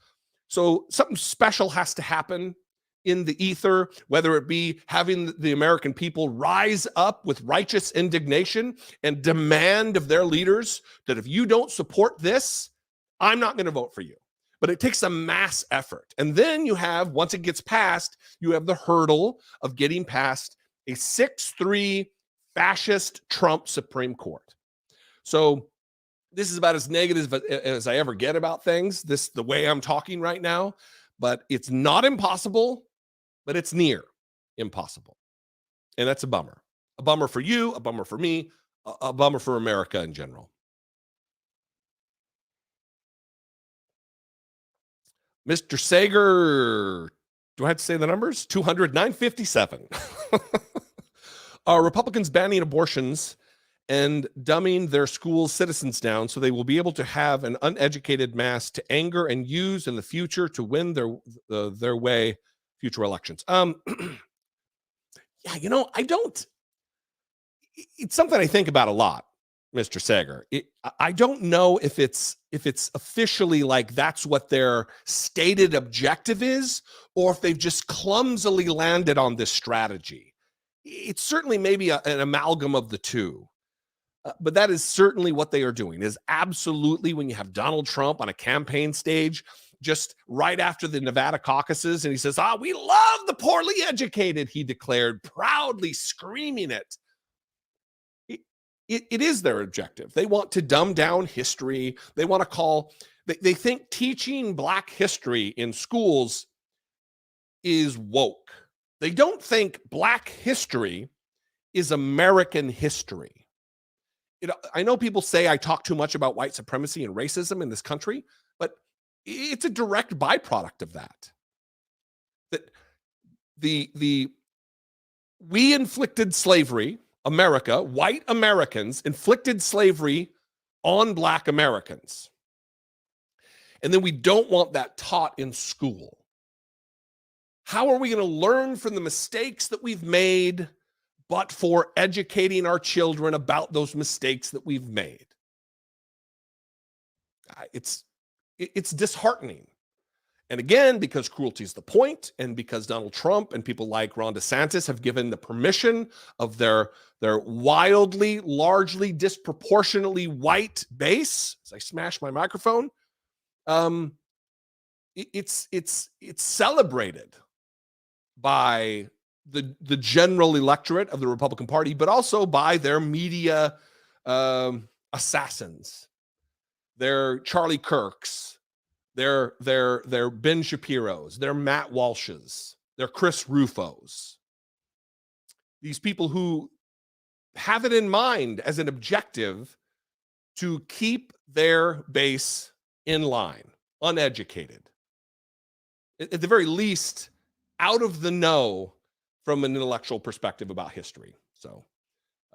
So something special has to happen in the ether, whether it be having the American people rise up with righteous indignation and demand of their leaders that if you don't support this, I'm not going to vote for you. But it takes a mass effort. And then you have, once it gets passed, you have the hurdle of getting past a 6-3 fascist Trump Supreme Court. So this is about as negative as I ever get about things, the way I'm talking right now, but it's not impossible, but it's near impossible. And that's a bummer. A bummer for you, a bummer for me, a bummer for America in general. Mr. Sager, do I have to say the numbers? 200, 957. Are Republicans banning abortions and dumbing their school citizens down so they will be able to have an uneducated mass to anger and use in the future to win their way future elections? Yeah, it's something I think about a lot, Mr. Sager. I don't know if it's officially like that's what their stated objective is, or if they've just clumsily landed on this strategy. It's certainly maybe an amalgam of the two. But that is certainly what they are doing, is absolutely when you have Donald Trump on a campaign stage, just right after the Nevada caucuses, and he says, we love the poorly educated, he declared, proudly screaming it. It is their objective. They want to dumb down history. They want to they think teaching Black history in schools is woke. They don't think Black history is American history. I know people say I talk too much about white supremacy and racism in this country, but it's a direct byproduct of that. That we inflicted slavery, America, white Americans inflicted slavery on Black Americans. And then we don't want that taught in school. How are we going to learn from the mistakes that we've made, but for educating our children about those mistakes that we've made? It's disheartening. And again, because cruelty is the point, and because Donald Trump and people like Ron DeSantis have given the permission of their wildly, largely, disproportionately white base, as I smash my microphone, it's celebrated by the general electorate of the Republican Party, but also by their media assassins, their Charlie Kirks, their Ben Shapiros, their Matt Walshes, their Chris Rufos. These people who have it in mind as an objective to keep their base in line, uneducated, at the very least, out of the know from an intellectual perspective about history. So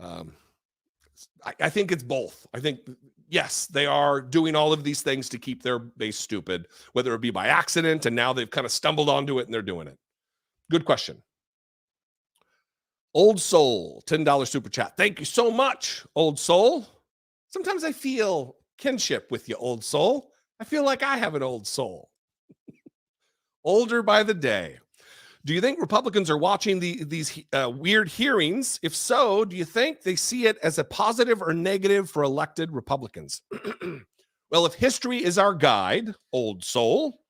I think it's both. I think, yes, they are doing all of these things to keep their base stupid, whether it be by accident, and now they've kind of stumbled onto it and they're doing it. Good question. Old Soul, $10 super chat. Thank you so much, Old Soul. Sometimes I feel kinship with you, Old Soul. I feel like I have an old soul. Older by the day. Do you think Republicans are watching these weird hearings? If so, do you think they see it as a positive or negative for elected Republicans? Well, if history is our guide, Old Soul,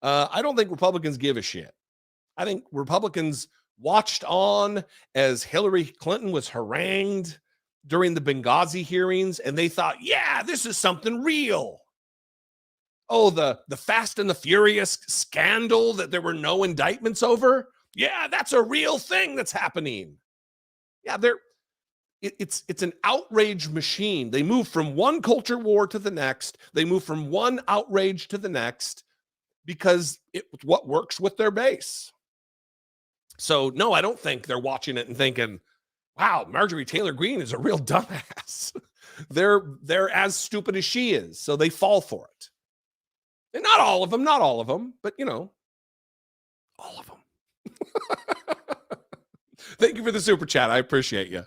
I don't think Republicans give a shit. I think Republicans watched on as Hillary Clinton was harangued during the Benghazi hearings, and they thought, yeah, this is something real. Oh, the Fast and the Furious scandal that there were no indictments over. Yeah, that's a real thing that's happening. Yeah, it's an outrage machine. They move from one culture war to the next. They move from one outrage to the next because it's what works with their base. So no, I don't think they're watching it and thinking, wow, Marjorie Taylor Greene is a real dumbass. they're as stupid as she is, so they fall for it. And not all of them, but all of them. Thank you for the super chat. I appreciate you.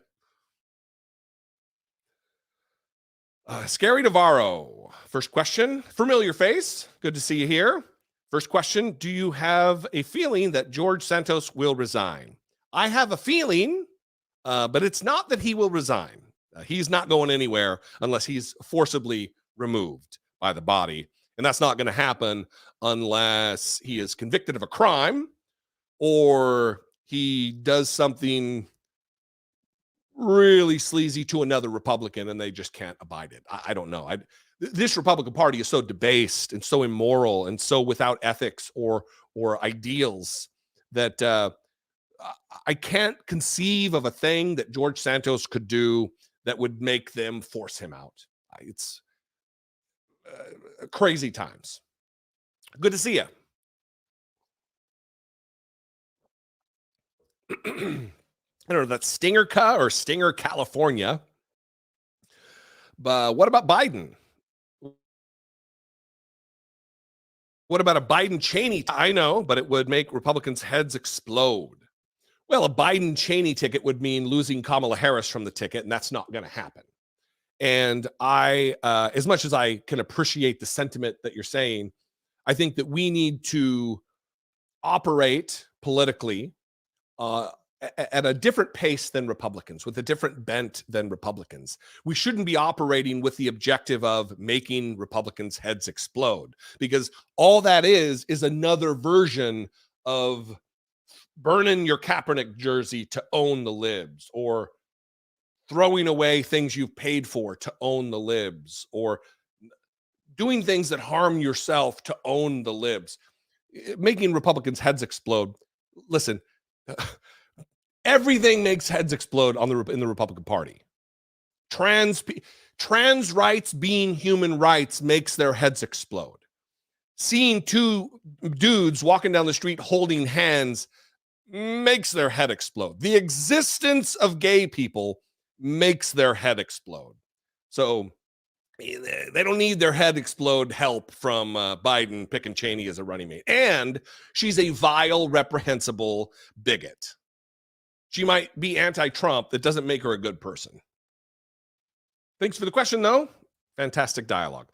Scary Navarro. First question, familiar face. Good to see you here. First question, do you have a feeling that George Santos will resign? I have a feeling, but it's not that he will resign. He's not going anywhere unless he's forcibly removed by the body. And that's not going to happen unless he is convicted of a crime or he does something really sleazy to another Republican and they just can't abide it. I don't know. This Republican Party is so debased and so immoral and so without ethics or ideals that I can't conceive of a thing that George Santos could do that would make them force him out. It's crazy times. Good to see you. I don't know, that's Stingerca or Stinger, California. But what about Biden? What about a Biden-Cheney? I know, but it would make Republicans' heads explode. Well, a Biden-Cheney ticket would mean losing Kamala Harris from the ticket, and that's not going to happen. And I, as much as I can appreciate the sentiment that you're saying, I think that we need to operate politically at a different pace than Republicans, with a different bent than Republicans. We shouldn't be operating with the objective of making Republicans' heads explode, because all that is another version of burning your Kaepernick jersey to own the libs, or throwing away things you've paid for to own the libs, or doing things that harm yourself to own the libs. Making Republicans' heads explode. Listen, everything makes heads explode in the Republican Party. Trans rights being human rights makes their heads explode. Seeing two dudes walking down the street holding hands makes their head explode. The existence of gay people makes their head explode. So they don't need their head explode help from Biden picking Cheney as a running mate. And she's a vile, reprehensible bigot. She might be anti-Trump. That doesn't make her a good person. Thanks for the question, though. Fantastic dialogue.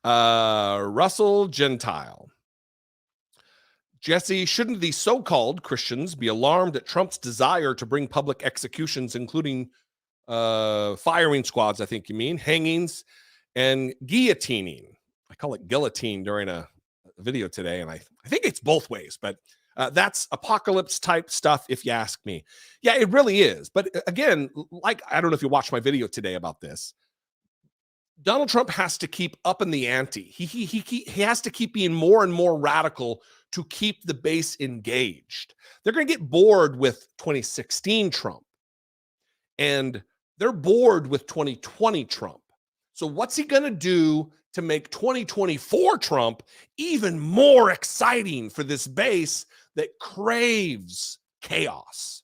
Russell Gentile. Jesse, shouldn't the so-called Christians be alarmed at Trump's desire to bring public executions, including firing squads, I think you mean, hangings, and guillotining? I call it guillotine during a video today, and I think it's both ways, but that's apocalypse type stuff, if you ask me. Yeah, it really is. But again, like, I don't know if you watched my video today about this. Donald Trump has to keep up in the ante. He has to keep being more and more radical to keep the base engaged. They're going to get bored with 2016 Trump, and they're bored with 2020 Trump. So what's he going to do to make 2024 Trump even more exciting for this base that craves chaos?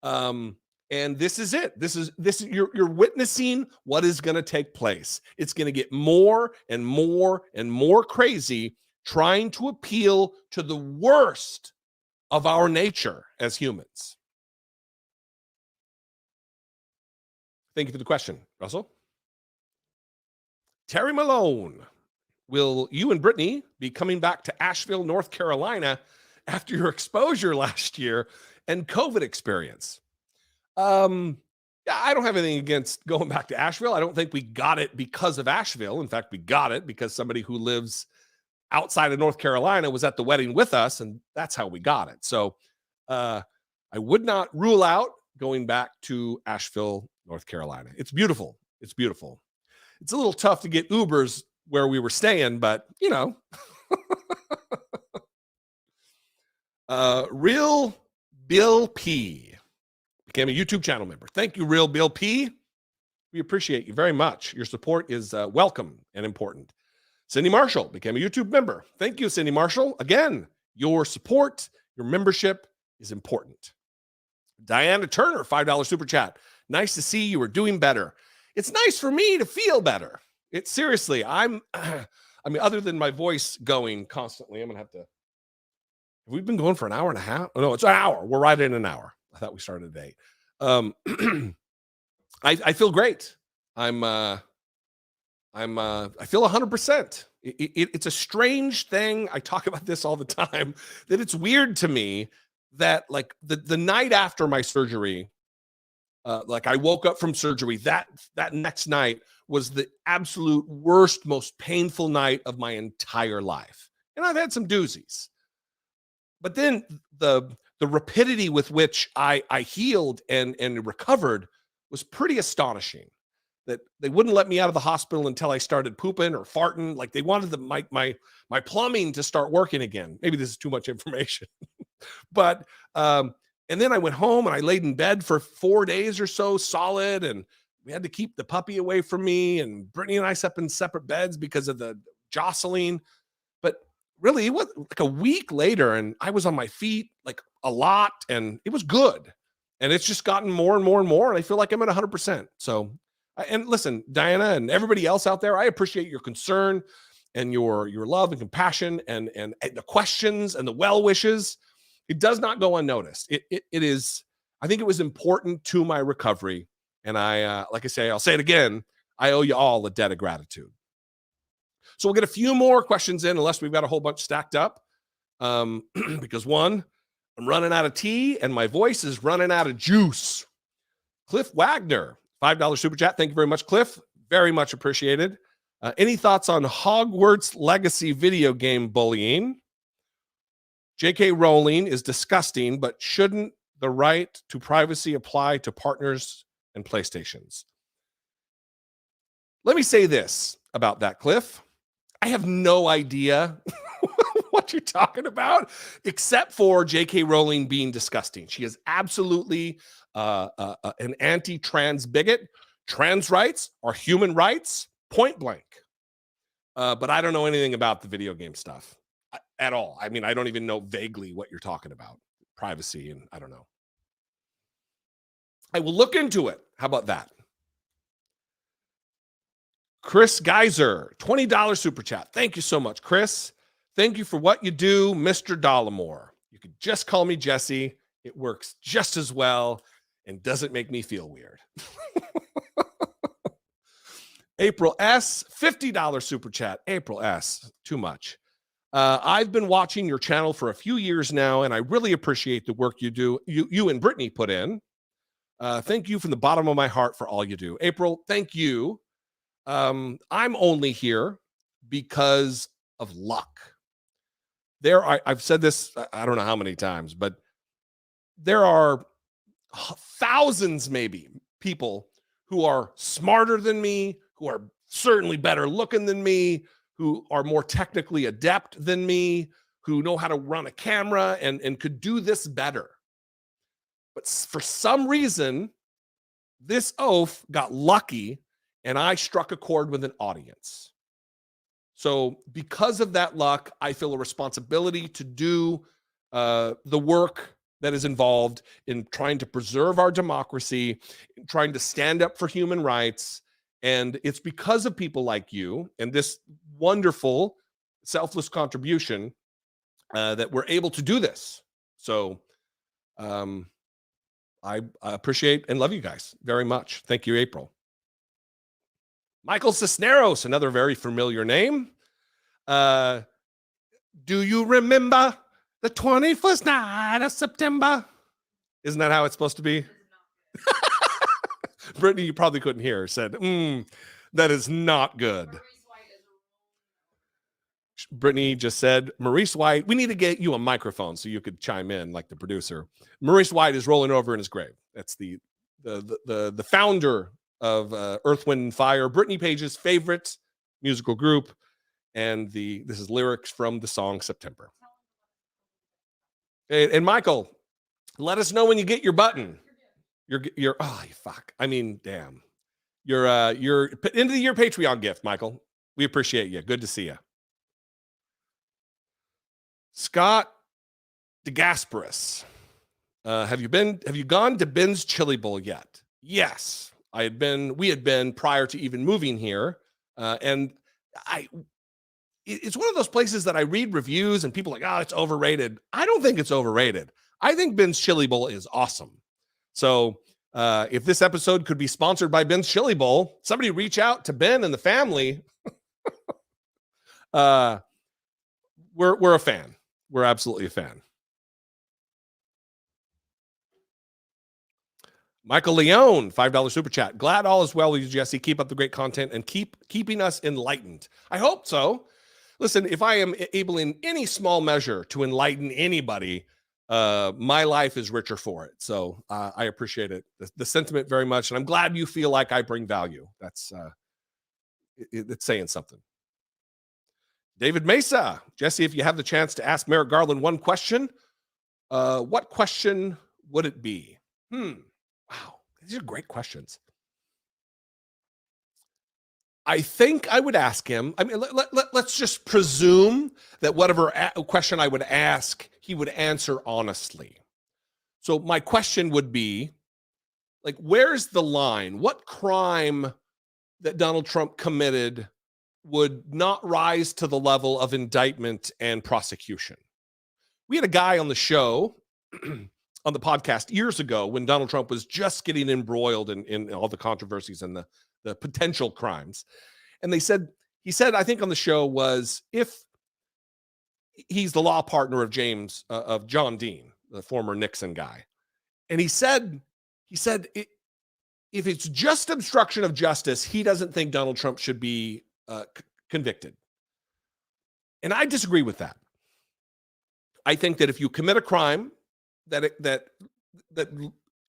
And this is it. This is you're witnessing what is going to take place. It's going to get more and more and more crazy, trying to appeal to the worst of our nature as humans. Thank you for the question, Russell. Terry Malone, will you and Britney be coming back to Asheville, North Carolina after your exposure last year and COVID experience? Yeah, I don't have anything against going back to Asheville. I don't think we got it because of Asheville. In fact, we got it because somebody who lives outside of North Carolina was at the wedding with us, and that's how we got it. So I would not rule out going back to Asheville, North Carolina. It's beautiful. It's beautiful. It's a little tough to get Ubers where we were staying, but you know. Real Bill P became a YouTube channel member. Thank you, Real Bill P. We appreciate you very much. Your support is welcome and important. Cindy Marshall became a YouTube member. Thank you, Cindy Marshall. Again, your support, your membership is important. Diana Turner, $5 super chat. Nice to see you are doing better. It's nice for me to feel better. It's seriously, I mean, other than my voice going constantly, I'm going to have to. We've been going for an hour and a half. Oh, no, it's an hour. We're right in an hour. I thought we started at 8. I feel great. I feel 100%. It's a strange thing. I talk about this all the time, that it's weird to me that like the night after my surgery, like I woke up from surgery, that next night was the absolute worst, most painful night of my entire life. And I've had some doozies. But then the rapidity with which I healed and recovered was pretty astonishing. That they wouldn't let me out of the hospital until I started pooping or farting. Like they wanted my plumbing to start working again. Maybe this is too much information. But and then I went home and I laid in bed for 4 days or so solid, and we had to keep the puppy away from me, and Brittany and I slept in separate beds because of the jostling. But really, it was like a week later, and I was on my feet like a lot, and it was good. And it's just gotten more and more and more, and I feel like I'm at 100%. So, and listen, Diana and everybody else out there, I appreciate your concern and your love and compassion and the questions and the well wishes. It does not go unnoticed. It is. I think it was important to my recovery, and I, like I say, I'll say it again. I owe you all a debt of gratitude. So we'll get a few more questions in, unless we've got a whole bunch stacked up. Because one, I'm running out of tea and my voice is running out of juice. Cliff Wagner, $5 super chat. Thank you very much, Cliff. Very much appreciated. Any thoughts on Hogwarts Legacy video game bullying? J.K. Rowling is disgusting, but shouldn't the right to privacy apply to partners and PlayStations? Let me say this about that, Cliff. I have no idea what you're talking about, except for J.K. Rowling being disgusting. She is absolutely an anti-trans bigot. Trans rights are human rights, point blank. But I don't know anything about the video game stuff at all. I mean, I don't even know vaguely what you're talking about. Privacy, and I don't know. I will look into it. How about that? Chris Geyser, $20 super chat. Thank you so much, Chris. Thank you for what you do, Mr. Dollemore. You could just call me Jesse. It works just as well and doesn't make me feel weird. April S, $50 super chat. April S, too much. I've been watching your channel for a few years now, and I really appreciate the work you do. You and Brittany put in. Thank you from the bottom of my heart for all you do. April, thank you. I'm only here because of luck. I've said this, I don't know how many times, but there are thousands, maybe, people who are smarter than me, who are certainly better looking than me, who are more technically adept than me, who know how to run a camera and could do this better. But for some reason, this oaf got lucky and I struck a chord with an audience. So because of that luck, I feel a responsibility to do the work that is involved in trying to preserve our democracy, trying to stand up for human rights. And it's because of people like you and this wonderful selfless contribution that we're able to do this. So I appreciate and love you guys very much. Thank you, April. Michael Cisneros, another very familiar name. Do you remember the 21st night of September? Isn't that how it's supposed to be? Brittany, you probably couldn't hear, said, that is not good. Brittany just said, Maurice White, we need to get you a microphone so you could chime in like the producer. Maurice White is rolling over in his grave. That's the founder of Earth, Wind, and Fire, Britney Page's favorite musical group, and this is lyrics from the song September. And Michael, let us know when you get your button. You're oh fuck. I mean, damn. Your end of the year Patreon gift, Michael. We appreciate you. Good to see you. Scott DeGasperis. Have you gone to Ben's Chili Bowl yet? Yes. We had been prior to even moving here. And it's one of those places that I read reviews and people are like, oh, it's overrated. I don't think it's overrated. I think Ben's Chili Bowl is awesome. So if this episode could be sponsored by Ben's Chili Bowl, somebody reach out to Ben and the family. We're a fan. We're absolutely a fan. Michael Leone, $5 super chat. Glad all is well with you, Jesse. Keep up the great content and keeping us enlightened. I hope so. Listen, if I am able in any small measure to enlighten anybody, my life is richer for it. So I appreciate it, the sentiment very much. And I'm glad you feel like I bring value. That's it's saying something. David Mesa, Jesse, if you have the chance to ask Merrick Garland one question, what question would it be? Wow, these are great questions. I think I would ask him. I mean, let's just presume that whatever question I would ask, he would answer honestly. So my question would be, like, where's the line? What crime that Donald Trump committed would not rise to the level of indictment and prosecution? We had a guy on the show, on the podcast years ago when Donald Trump was just getting embroiled in all the controversies and the potential crimes. And he said, I think on the show was, if he's the law partner of John Dean, the former Nixon guy. And he said, if it's just obstruction of justice, he doesn't think Donald Trump should be convicted. And I disagree with that. I think that if you commit a crime that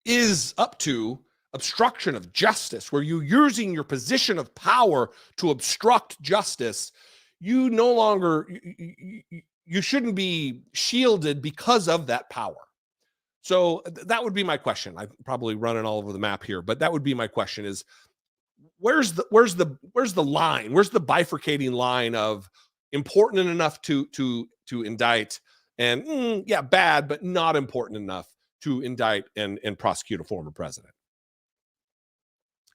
is up to obstruction of justice, where you're using your position of power to obstruct justice, you no longer, you shouldn't be shielded because of that power. So that would be my question. I'm probably running all over the map here, but that would be my question: is where's the line? Where's the bifurcating line of important enough to indict, and bad but not important enough to indict and prosecute a former president?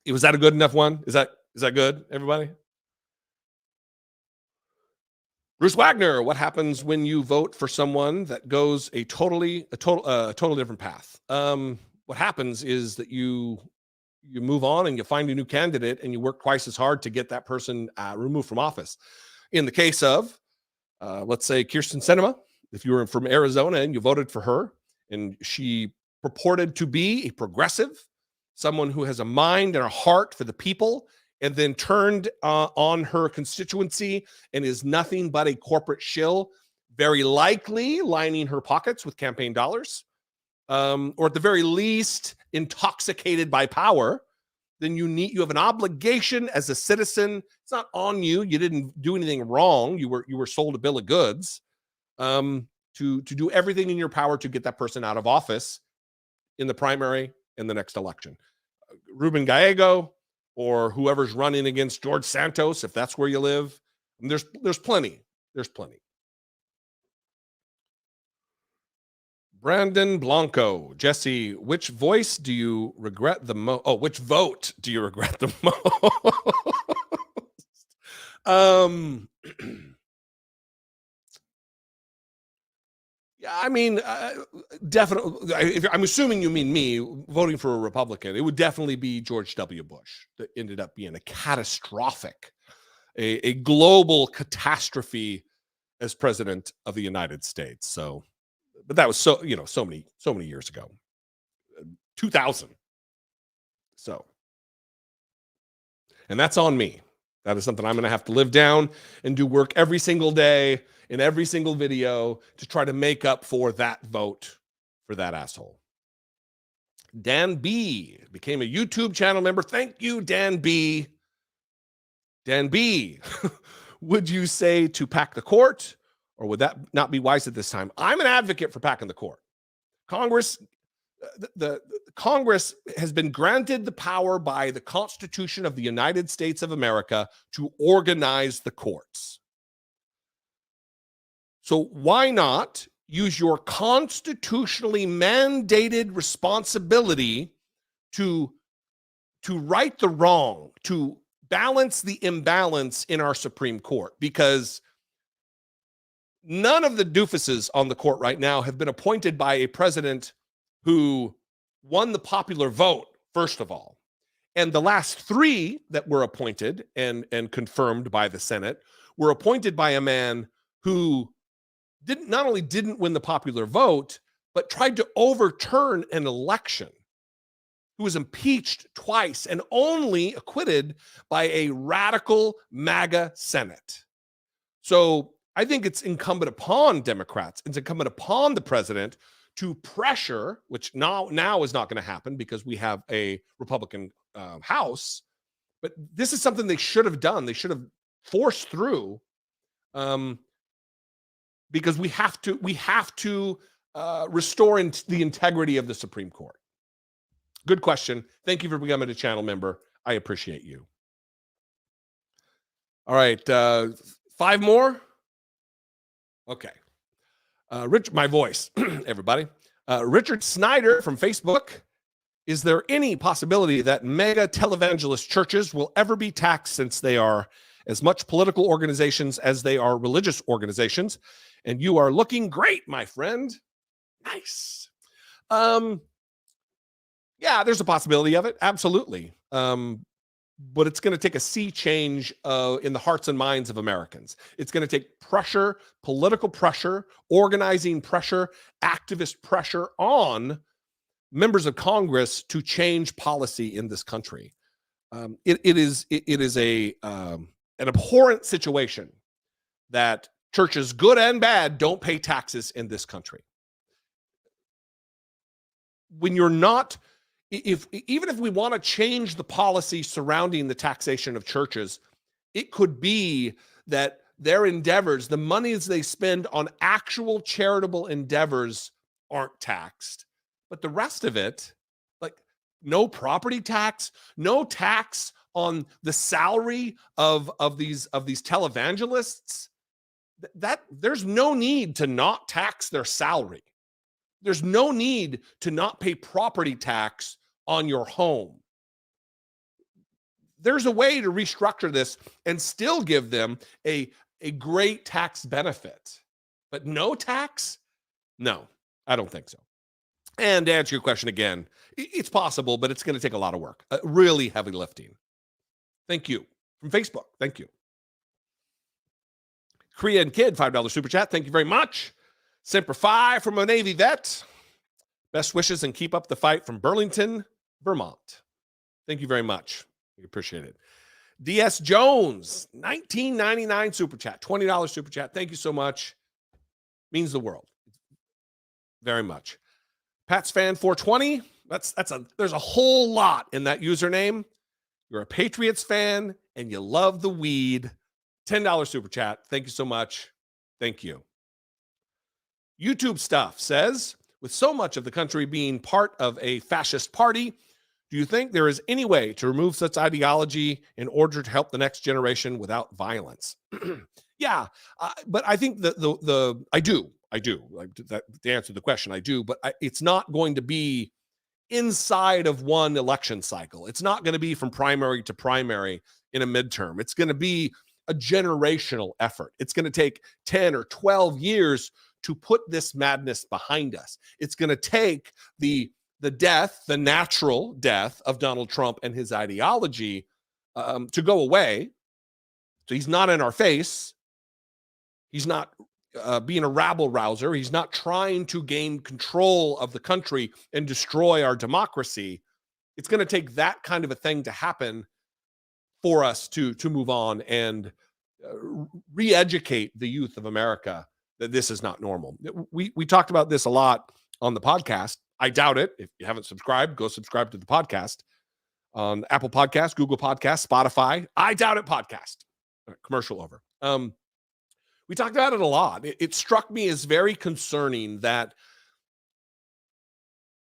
Was that a good enough one? Is that good, everybody? Bruce Wagner, what happens when you vote for someone that goes a totally different path? What happens is that you move on and you find a new candidate and you work twice as hard to get that person removed from office. In the case of, let's say, Kyrsten Sinema, if you were from Arizona and you voted for her and she purported to be a progressive, someone who has a mind and a heart for the people, and then turned on her constituency and is nothing but a corporate shill, very likely lining her pockets with campaign dollars, or at the very least intoxicated by power, then you have an obligation as a citizen. It's not on you. You didn't do anything wrong. You were sold a bill of goods, to do everything in your power to get that person out of office in the primary and the next election. Ruben Gallego, or whoever's running against George Santos, if that's where you live. And there's plenty. There's plenty. Brandon Blanco, Jesse, which voice do you regret the most? Oh, which vote do you regret the most? Yeah, I mean, definitely. I'm assuming you mean me voting for a Republican. It would definitely be George W. Bush that ended up being a catastrophic, a global catastrophe as president of the United States. So, but that was so many years ago, 2000. So, and that's on me. That is something I'm going to have to live down and do work every single day in every single video to try to make up for that vote for that asshole. Dan B became a YouTube channel member. Thank you, Dan B. Dan B, would you say to pack the court, or would that not be wise at this time? I'm an advocate for packing the court. Congress, the Congress has been granted the power by the Constitution of the United States of America to organize the courts. So why not use your constitutionally mandated responsibility to right the wrong, to balance the imbalance in our Supreme Court? Because none of the doofuses on the court right now have been appointed by a president who won the popular vote, first of all. And the last three that were appointed and confirmed by the Senate were appointed by a man who not only didn't win the popular vote, but tried to overturn an election, who was impeached twice and only acquitted by a radical MAGA Senate. So I think it's incumbent upon Democrats, it's incumbent upon the president to pressure, which now is not going to happen because we have a Republican House, but this is something they should have done. They should have forced through, because we have to restore the integrity of the Supreme Court. Good question. Thank you for becoming a channel member. I appreciate you. All right, 5 more. Okay. My voice, everybody. Richard Snyder from Facebook. Is there any possibility that mega televangelist churches will ever be taxed, since they are as much political organizations as they are religious organizations? And you are looking great, my friend. Nice. Yeah, there's a possibility of it. Absolutely. But it's going to take a sea change in the hearts and minds of Americans. It's going to take pressure, political pressure, organizing pressure, activist pressure on members of Congress to change policy in this country. It is an abhorrent situation that churches, good and bad, don't pay taxes in this country. When you're not, even if we want to change the policy surrounding the taxation of churches, it could be that their endeavors, the monies they spend on actual charitable endeavors, aren't taxed. But the rest of it, like no property tax, no tax on the salary of these televangelists, that there's no need to not tax their salary. There's no need to not pay property tax on your home. There's a way to restructure this and still give them a great tax benefit. But no tax? No, I don't think so. And to answer your question again, it's possible, but it's going to take a lot of work. Really heavy lifting. Thank you. From Facebook, thank you. Korean Kid, $5 super chat. Thank you very much. Semper Fi from a Navy vet. Best wishes and keep up the fight from Burlington, Vermont. Thank you very much. We appreciate it. DS Jones, $19.99 super chat, $20 super chat. Thank you so much. Means the world. Very much. Pats fan 420. There's a whole lot in that username. You're a Patriots fan and you love the weed. $10 super chat. Thank you so much. Thank you. YouTube Stuff says, with so much of the country being part of a fascist party, do you think there is any way to remove such ideology in order to help the next generation without violence? Yeah, but I think I do. Like to answer the question, I do, but it's not going to be inside of one election cycle. It's not going to be from primary to primary in a midterm. It's going to be a generational effort. It's going to take 10 or 12 years to put this madness behind us. It's going to take the natural death of Donald Trump and his ideology to go away. So he's not in our face. He's not being a rabble rouser. He's not trying to gain control of the country and destroy our democracy. It's going to take that kind of a thing to happen for us to move on and re-educate the youth of America that this is not normal. We talked about this a lot on the podcast. I doubt it. If you haven't subscribed, go subscribe to the podcast. on Apple Podcasts, Google Podcasts, Spotify. I Doubt It podcast. Commercial over. We talked about it a lot. It struck me as very concerning that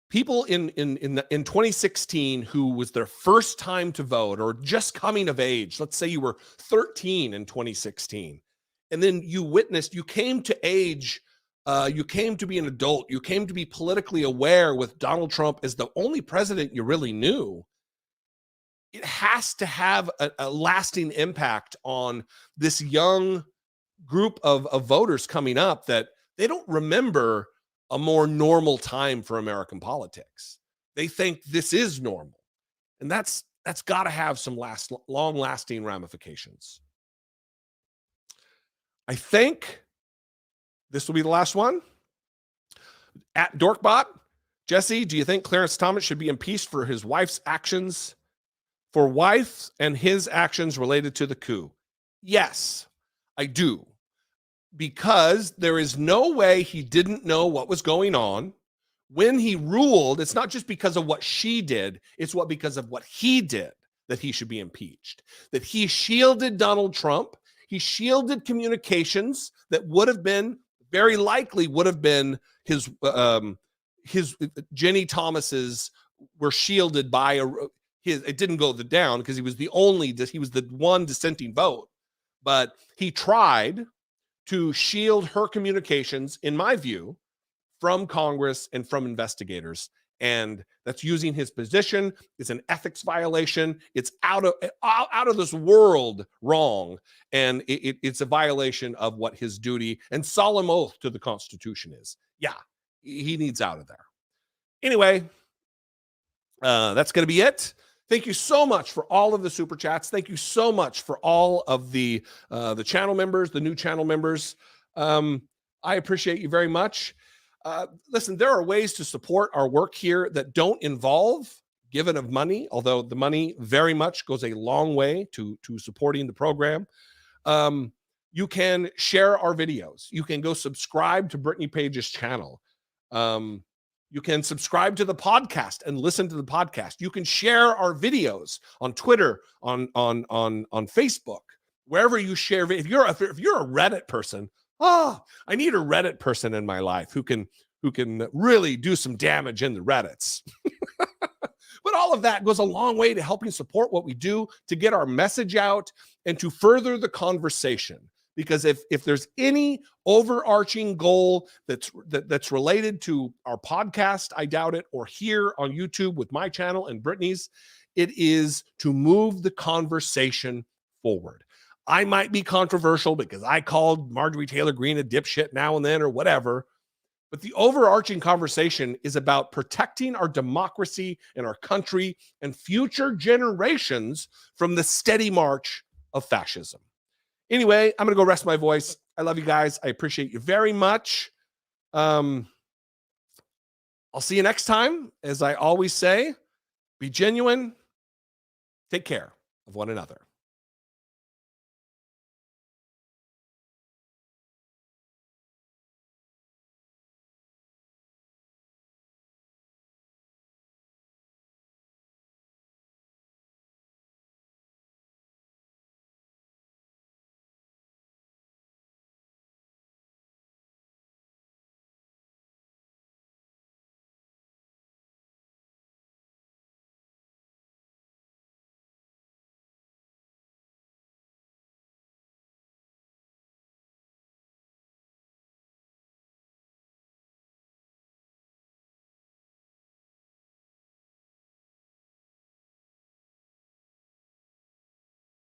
people in 2016 who was their first time to vote or just coming of age, let's say you were 13 in 2016, and then you came to age, you came to be an adult, you came to be politically aware with Donald Trump as the only president you really knew. It has to have a lasting impact on this young group of voters coming up, that they don't remember a more normal time for American politics. They think this is normal. And that's got to have some long-lasting ramifications. I think this will be the last one. At Dorkbot, Jesse, do you think Clarence Thomas should be impeached for his wife's actions, for wife and his actions related to the coup? Yes, I do. Because there is no way he didn't know what was going on. When he ruled, it's not just because of what she did, it's because of what he did that he should be impeached. That he shielded Donald Trump. He shielded communications that very likely would have been his Jenny Thomas's were shielded by it didn't go down because he was the one dissenting vote. But he tried to shield her communications, in my view, from Congress and from investigators. And that's using his position. It's an ethics violation. It's out of this world wrong. And it's a violation of what his duty and solemn oath to the Constitution is. Yeah, he needs out of there. Anyway, that's going to be it. Thank you so much for all of the super chats. Thank you so much for all of the channel members, the new channel members. I appreciate you very much. Listen, there are ways to support our work here that don't involve giving of money, although the money very much goes a long way to supporting the program. You can share our videos. You can go subscribe to Britney Page's channel. You can subscribe to the podcast and listen to the podcast. You can share our videos on Twitter, on Facebook, wherever you share. If you're a Reddit person, I need a Reddit person in my life who can really do some damage in the Reddits. But all of that goes a long way to helping support what we do, to get our message out, and to further the conversation. Because if there's any overarching goal that's related to our podcast, I Doubt It, or here on YouTube with my channel and Britney's, it is to move the conversation forward. I might be controversial because I called Marjorie Taylor Greene a dipshit now and then or whatever, but the overarching conversation is about protecting our democracy and our country and future generations from the steady march of fascism. Anyway, I'm going to go rest my voice. I love you guys. I appreciate you very much. I'll see you next time. As I always say, be genuine. Take care of one another.